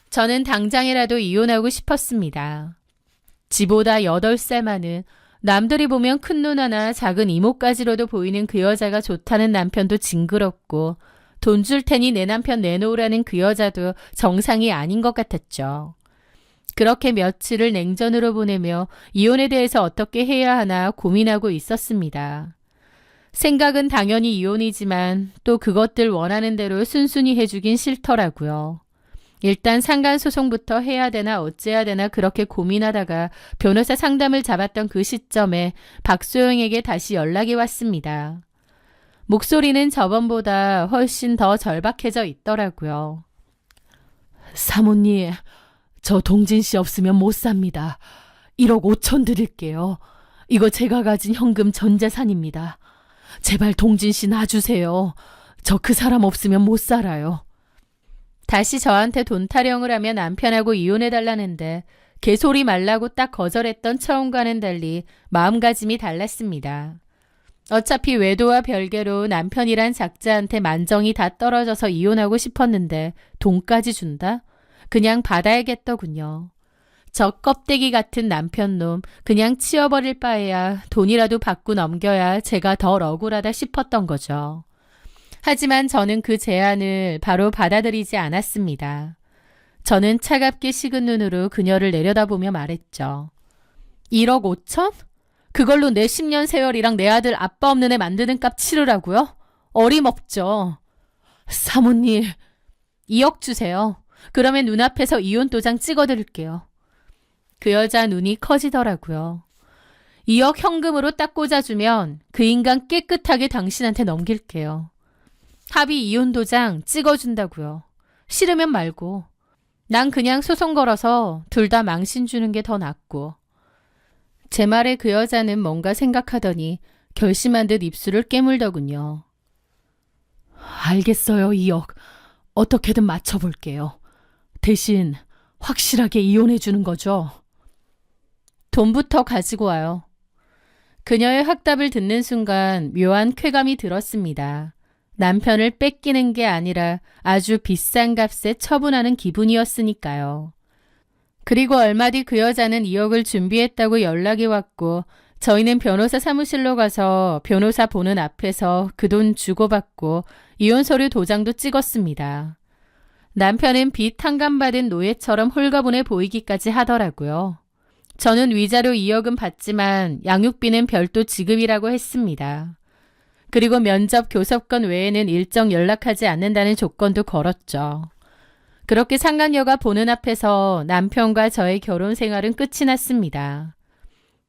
저는 당장이라도 이혼하고 싶었습니다. 지보다 8살 많은 남들이 보면 큰 누나나 작은 이모까지로도 보이는 그 여자가 좋다는 남편도 징그럽고 돈 줄 테니 내 남편 내놓으라는 그 여자도 정상이 아닌 것 같았죠. 그렇게 며칠을 냉전으로 보내며 이혼에 대해서 어떻게 해야 하나 고민하고 있었습니다. 생각은 당연히 이혼이지만 또 그것들 원하는 대로 순순히 해주긴 싫더라고요. 일단 상간소송부터 해야 되나 어째야 되나 그렇게 고민하다가 변호사 상담을 잡았던 그 시점에 박소영에게 다시 연락이 왔습니다. 목소리는 저번보다 훨씬 더 절박해져 있더라고요. 사모님, 저 동진 씨 없으면 못 삽니다. 1억 5천 드릴게요. 이거 제가 가진 현금 전 재산입니다. 제발 동진 씨 놔주세요. 저 그 사람 없으면 못 살아요. 다시 저한테 돈 타령을 하면 남편하고 이혼해달라는데 개소리 말라고 딱 거절했던 처음과는 달리 마음가짐이 달랐습니다. 어차피 외도와 별개로 남편이란 작자한테 만정이 다 떨어져서 이혼하고 싶었는데 돈까지 준다? 그냥 받아야겠더군요. 저 껍데기 같은 남편놈 그냥 치워버릴 바에야 돈이라도 받고 넘겨야 제가 덜 억울하다 싶었던 거죠. 하지만 저는 그 제안을 바로 받아들이지 않았습니다. 저는 차갑게 식은 눈으로 그녀를 내려다보며 말했죠. 1억 5천? 그걸로 내 10년 세월이랑 내 아들 아빠 없는 애 만드는 값 치르라고요? 어림없죠. 사모님, 2억 주세요. 그러면 눈앞에서 이혼 도장 찍어드릴게요. 그 여자 눈이 커지더라고요. 2억 현금으로 딱 꽂아주면 그 인간 깨끗하게 당신한테 넘길게요. 합의 이혼 도장 찍어준다고요. 싫으면 말고. 난 그냥 소송 걸어서 둘 다 망신 주는 게 더 낫고. 제 말에 그 여자는 뭔가 생각하더니 결심한 듯 입술을 깨물더군요. 알겠어요, 2억. 어떻게든 맞춰볼게요. 대신 확실하게 이혼해 주는 거죠? 돈부터 가지고 와요. 그녀의 확답을 듣는 순간 묘한 쾌감이 들었습니다. 남편을 뺏기는 게 아니라 아주 비싼 값에 처분하는 기분이었으니까요. 그리고 얼마 뒤 그 여자는 2억을 준비했다고 연락이 왔고 저희는 변호사 사무실로 가서 변호사 보는 앞에서 그 돈 주고받고 이혼 서류 도장도 찍었습니다. 남편은 빚 탕감받은 노예처럼 홀가분해 보이기까지 하더라고요. 저는 위자료 2억은 받지만 양육비는 별도 지급이라고 했습니다. 그리고 면접 교섭권 외에는 일정 연락하지 않는다는 조건도 걸었죠. 그렇게 상간녀가 보는 앞에서 남편과 저의 결혼 생활은 끝이 났습니다.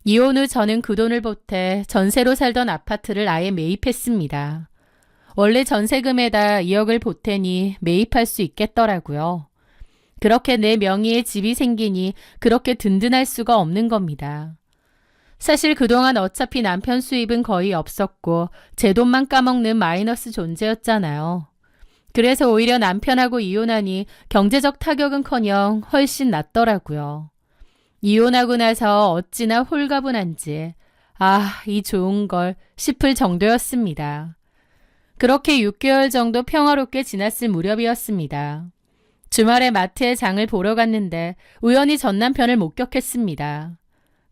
이혼 후 저는 그 돈을 보태 전세로 살던 아파트를 아예 매입했습니다. 원래 전세금에다 2억을 보태니 매입할 수 있겠더라고요. 그렇게 내 명의의 집이 생기니 그렇게 든든할 수가 없는 겁니다. 사실 그동안 어차피 남편 수입은 거의 없었고 제 돈만 까먹는 마이너스 존재였잖아요. 그래서 오히려 남편하고 이혼하니 경제적 타격은커녕 훨씬 낫더라고요. 이혼하고 나서 어찌나 홀가분한지 이 좋은 걸 싶을 정도였습니다. 그렇게 6개월 정도 평화롭게 지났을 무렵이었습니다. 주말에 마트에 장을 보러 갔는데 우연히 전 남편을 목격했습니다.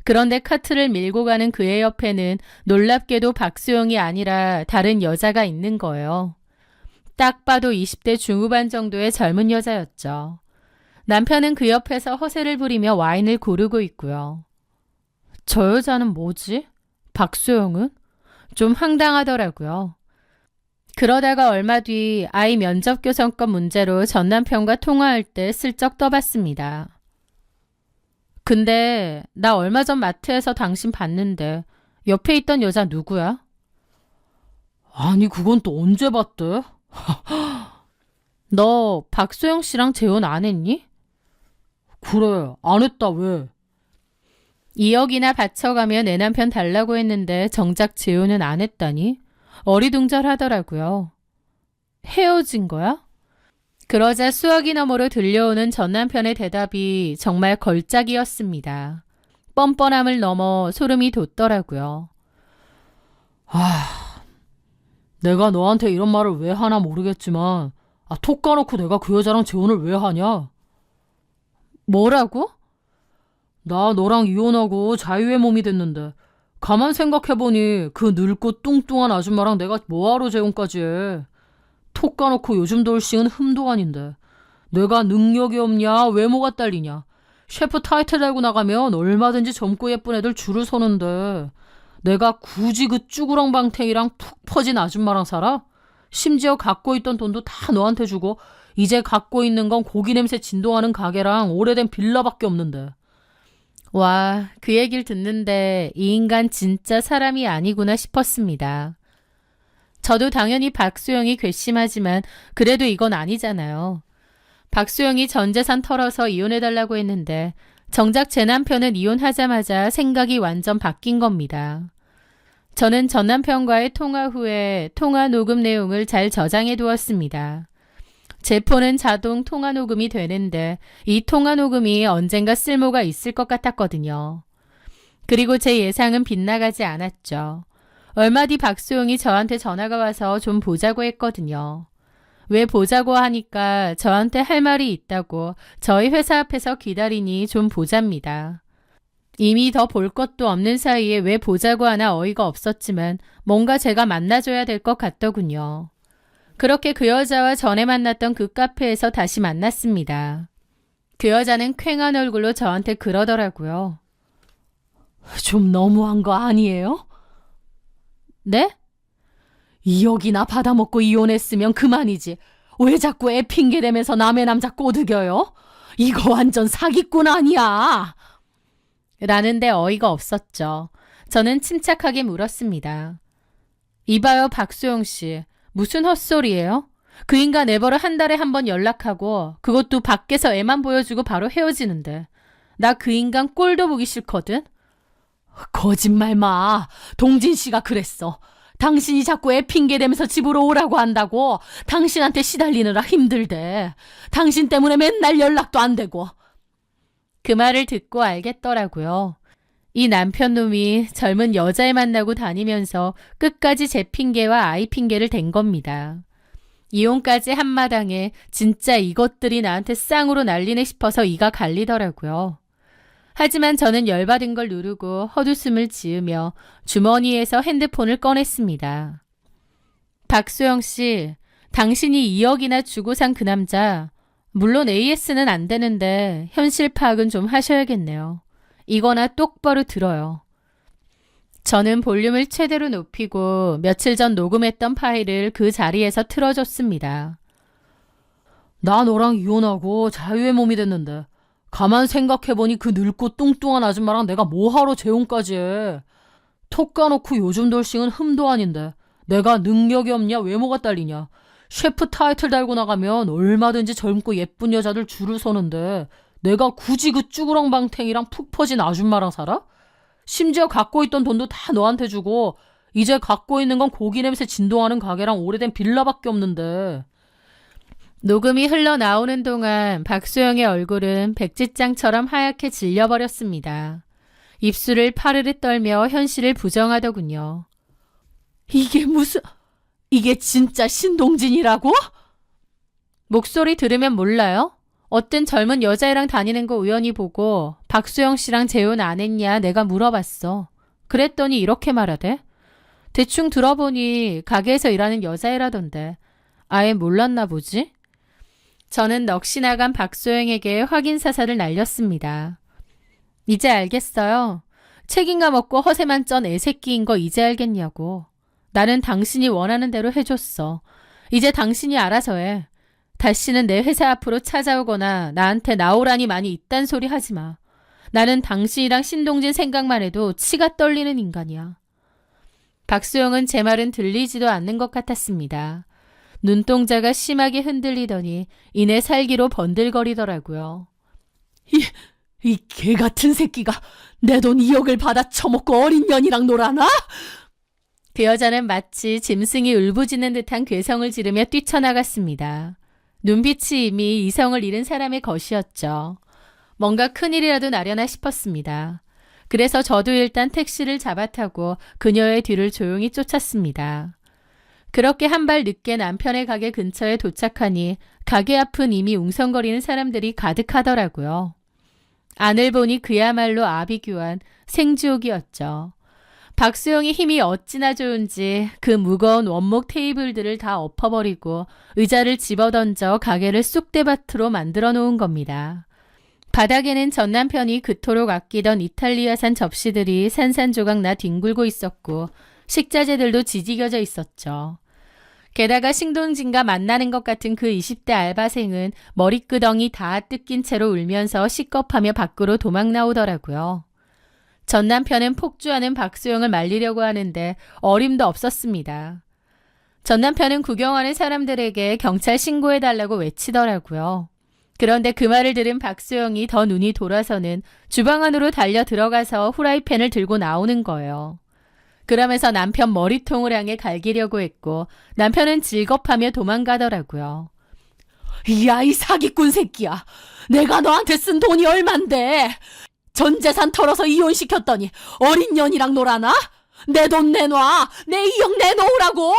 그런데 카트를 밀고 가는 그의 옆에는 놀랍게도 박수영이 아니라 다른 여자가 있는 거예요. 딱 봐도 20대 중후반 정도의 젊은 여자였죠. 남편은 그 옆에서 허세를 부리며 와인을 고르고 있고요. 저 여자는 뭐지? 박수영은? 좀 황당하더라고요. 그러다가 얼마 뒤 아이 면접 교섭권 문제로 전 남편과 통화할 때 슬쩍 떠봤습니다. 근데 나 얼마 전 마트에서 당신 봤는데 옆에 있던 여자 누구야? 아니, 그건 또 언제 봤대? 너 박소영 씨랑 재혼 안 했니? 그래, 안 했다, 왜? 2억이나 바쳐가며 내 남편 달라고 했는데 정작 재혼은 안 했다니? 어리둥절하더라고요. 헤어진 거야? 그러자 수화기 너머로 들려오는 전 남편의 대답이 정말 걸작이었습니다. 뻔뻔함을 넘어 소름이 돋더라고요. 내가 너한테 이런 말을 왜 하나 모르겠지만 톡 까놓고 내가 그 여자랑 재혼을 왜 하냐? 뭐라고? 나 너랑 이혼하고 자유의 몸이 됐는데 가만 생각해보니 그 늙고 뚱뚱한 아줌마랑 내가 뭐하러 재혼까지 해. 톡 까놓고 요즘 돌싱은 흠도 아닌데 내가 능력이 없냐 외모가 딸리냐. 셰프 타이틀 달고 나가면 얼마든지 젊고 예쁜 애들 줄을 서는데 내가 굳이 그 쭈구렁 방탱이랑 푹 퍼진 아줌마랑 살아? 심지어 갖고 있던 돈도 다 너한테 주고 이제 갖고 있는 건 고기 냄새 진동하는 가게랑 오래된 빌라밖에 없는데. 와, 그 얘기를 듣는데 이 인간 진짜 사람이 아니구나 싶었습니다. 저도 당연히 박수영이 괘씸하지만 그래도 이건 아니잖아요. 박수영이 전 재산 털어서 이혼해달라고 했는데 정작 제 남편은 이혼하자마자 생각이 완전 바뀐 겁니다. 저는 전 남편과의 통화 후에 통화 녹음 내용을 잘 저장해 두었습니다. 제 폰은 자동 통화 녹음이 되는데 이 통화 녹음이 언젠가 쓸모가 있을 것 같았거든요. 그리고 제 예상은 빗나가지 않았죠. 얼마 뒤 박수영이 저한테 전화가 와서 좀 보자고 했거든요. 왜 보자고 하니까 저한테 할 말이 있다고 저희 회사 앞에서 기다리니 좀 보잡니다. 이미 더 볼 것도 없는 사이에 왜 보자고 하나 어이가 없었지만 뭔가 제가 만나줘야 될 것 같더군요. 그렇게 그 여자와 전에 만났던 그 카페에서 다시 만났습니다. 그 여자는 퀭한 얼굴로 저한테 그러더라고요. 좀 너무한 거 아니에요? 네? 2억이나 받아먹고 이혼했으면 그만이지. 왜 자꾸 애 핑계 대면서 남의 남자 꼬드겨요? 이거 완전 사기꾼 아니야? 라는데 어이가 없었죠. 저는 침착하게 물었습니다. 이봐요, 박수영 씨. 무슨 헛소리예요? 그 인간 애버려 한 달에 한 번 연락하고 그것도 밖에서 애만 보여주고 바로 헤어지는데 나 그 인간 꼴도 보기 싫거든? 거짓말 마. 동진 씨가 그랬어. 당신이 자꾸 애 핑계 대면서 집으로 오라고 한다고. 당신한테 시달리느라 힘들대. 당신 때문에 맨날 연락도 안 되고. 그 말을 듣고 알겠더라고요. 이 남편놈이 젊은 여자애 만나고 다니면서 끝까지 제 핑계와 아이 핑계를 댄 겁니다. 이혼까지 한마당에 진짜 이것들이 나한테 쌍으로 날리네 싶어서 이가 갈리더라고요. 하지만 저는 열받은 걸 누르고 헛웃음을 지으며 주머니에서 핸드폰을 꺼냈습니다. 박소영 씨, 당신이 2억이나 주고 산 그 남자, 물론 AS는 안 되는데 현실 파악은 좀 하셔야겠네요. 이거나 똑바로 들어요. 저는 볼륨을 최대로 높이고 며칠 전 녹음했던 파일을 그 자리에서 틀어줬습니다. 나 너랑 이혼하고 자유의 몸이 됐는데 가만 생각해보니 그 늙고 뚱뚱한 아줌마랑 내가 뭐하러 재혼까지 해. 톡 까놓고 요즘 돌싱은 흠도 아닌데 내가 능력이 없냐 외모가 딸리냐. 셰프 타이틀 달고 나가면 얼마든지 젊고 예쁜 여자들 줄을 서는데 내가 굳이 그 쭈구렁방탱이랑 푹 퍼진 아줌마랑 살아? 심지어 갖고 있던 돈도 다 너한테 주고 이제 갖고 있는 건 고기 냄새 진동하는 가게랑 오래된 빌라밖에 없는데. 녹음이 흘러나오는 동안 박소영의 얼굴은 백지장처럼 하얗게 질려버렸습니다. 입술을 파르르 떨며 현실을 부정하더군요. 이게 진짜 신동진이라고? 목소리 들으면 몰라요? 어떤 젊은 여자애랑 다니는 거 우연히 보고 박소영 씨랑 재혼 안 했냐 내가 물어봤어. 그랬더니 이렇게 말하대. 대충 들어보니 가게에서 일하는 여자애라던데. 아예 몰랐나 보지? 저는 넋이 나간 박소영에게 확인 사살을 날렸습니다. 이제 알겠어요. 책임감 없고 허세만 쩐 애새끼인 거 이제 알겠냐고. 나는 당신이 원하는 대로 해줬어. 이제 당신이 알아서 해. 다시는 내 회사 앞으로 찾아오거나 나한테 나오라니 많이 이딴 소리 하지 마. 나는 당신이랑 신동진 생각만 해도 치가 떨리는 인간이야. 박수영은 제 말은 들리지도 않는 것 같았습니다. 눈동자가 심하게 흔들리더니 이내 살기로 번들거리더라고요. 이 개같은 새끼가 내 돈 2억을 받아 처먹고 어린 년이랑 놀아나? 그 여자는 마치 짐승이 울부짖는 듯한 괴성을 지르며 뛰쳐나갔습니다. 눈빛이 이미 이성을 잃은 사람의 것이었죠. 뭔가 큰일이라도 나려나 싶었습니다. 그래서 저도 일단 택시를 잡아타고 그녀의 뒤를 조용히 쫓았습니다. 그렇게 한 발 늦게 남편의 가게 근처에 도착하니 가게 앞은 이미 웅성거리는 사람들이 가득하더라고요. 안을 보니 그야말로 아비규환 생지옥이었죠. 박수영이 힘이 어찌나 좋은지 그 무거운 원목 테이블들을 다 엎어버리고 의자를 집어던져 가게를 쑥대밭으로 만들어 놓은 겁니다. 바닥에는 전 남편이 그토록 아끼던 이탈리아산 접시들이 산산조각 나 뒹굴고 있었고 식자재들도 지지겨져 있었죠. 게다가 신동진과 만나는 것 같은 그 20대 알바생은 머리끄덩이 다 뜯긴 채로 울면서 시겁하며 밖으로 도망 나오더라고요. 전 남편은 폭주하는 박수영을 말리려고 하는데 어림도 없었습니다. 전 남편은 구경하는 사람들에게 경찰 신고해달라고 외치더라고요. 그런데 그 말을 들은 박수영이 더 눈이 돌아서는 주방 안으로 달려 들어가서 후라이팬을 들고 나오는 거예요. 그러면서 남편 머리통을 향해 갈기려고 했고 남편은 질겁하며 도망가더라고요. 야, 이 사기꾼 새끼야. 내가 너한테 쓴 돈이 얼만데. 전 재산 털어서 이혼시켰더니 어린 년이랑 놀아나? 내 돈 내놔. 내 2억 내놓으라고.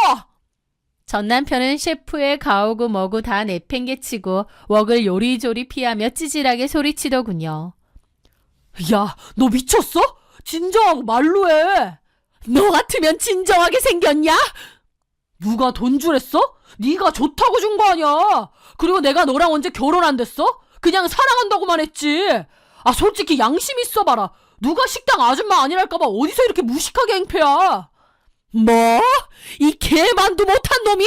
전 남편은 셰프의 가오고 뭐고 다 내팽개치고 웍을 요리조리 피하며 찌질하게 소리치더군요. 야, 너 미쳤어? 진정하고 말로 해. 너 같으면 진정하게 생겼냐? 누가 돈 주랬어? 네가 좋다고 준 거 아니야. 그리고 내가 너랑 언제 결혼 안 됐어? 그냥 사랑한다고만 했지. 아, 솔직히 양심 있어봐라. 누가 식당 아줌마 아니랄까봐 어디서 이렇게 무식하게 행패야. 뭐? 이 개만도 못한 놈이?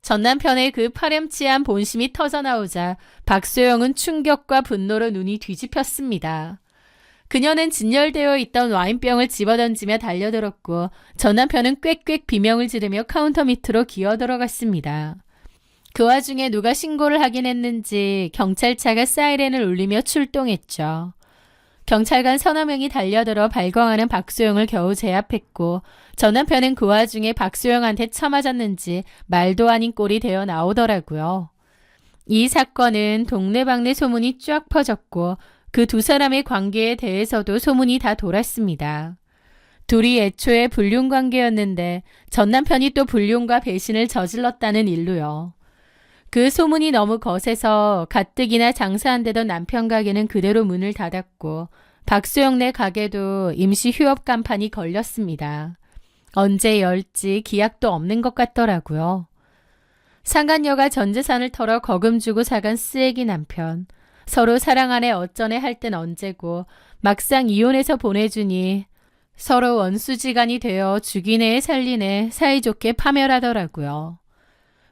전 남편의 그 파렴치한 본심이 터져나오자 박소영은 충격과 분노로 눈이 뒤집혔습니다. 그녀는 진열되어 있던 와인병을 집어던지며 달려들었고 전 남편은 꽥꽥 비명을 지르며 카운터 밑으로 기어들어갔습니다. 그 와중에 누가 신고를 하긴 했는지 경찰차가 사이렌을 울리며 출동했죠. 경찰관 서너 명이 달려들어 발광하는 박소영을 겨우 제압했고 전 남편은 그 와중에 박소영한테 쳐맞았는지 말도 아닌 꼴이 되어 나오더라고요. 이 사건은 동네방네 소문이 쫙 퍼졌고 그 두 사람의 관계에 대해서도 소문이 다 돌았습니다. 둘이 애초에 불륜 관계였는데 전 남편이 또 불륜과 배신을 저질렀다는 일로요. 그 소문이 너무 거세서 가뜩이나 장사 안 되던 남편 가게는 그대로 문을 닫았고 박소영네 가게도 임시 휴업 간판이 걸렸습니다. 언제 열지 기약도 없는 것 같더라고요. 상간녀가 전 재산을 털어 거금 주고 사간 쓰레기 남편. 서로 사랑하네 어쩌네 할 땐 언제고 막상 이혼해서 보내주니 서로 원수지간이 되어 죽이네 살리네 사이좋게 파멸하더라고요.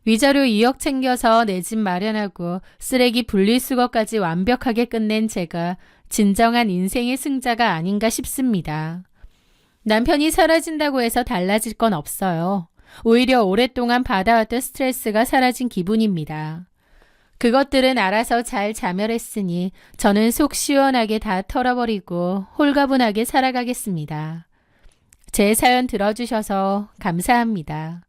위자료 2억 챙겨서 내 집 마련하고 쓰레기 분리수거까지 완벽하게 끝낸 제가 진정한 인생의 승자가 아닌가 싶습니다. 남편이 사라진다고 해서 달라질 건 없어요. 오히려 오랫동안 받아왔던 스트레스가 사라진 기분입니다. 그것들은 알아서 잘 자멸했으니 저는 속 시원하게 다 털어버리고 홀가분하게 살아가겠습니다. 제 사연 들어주셔서 감사합니다.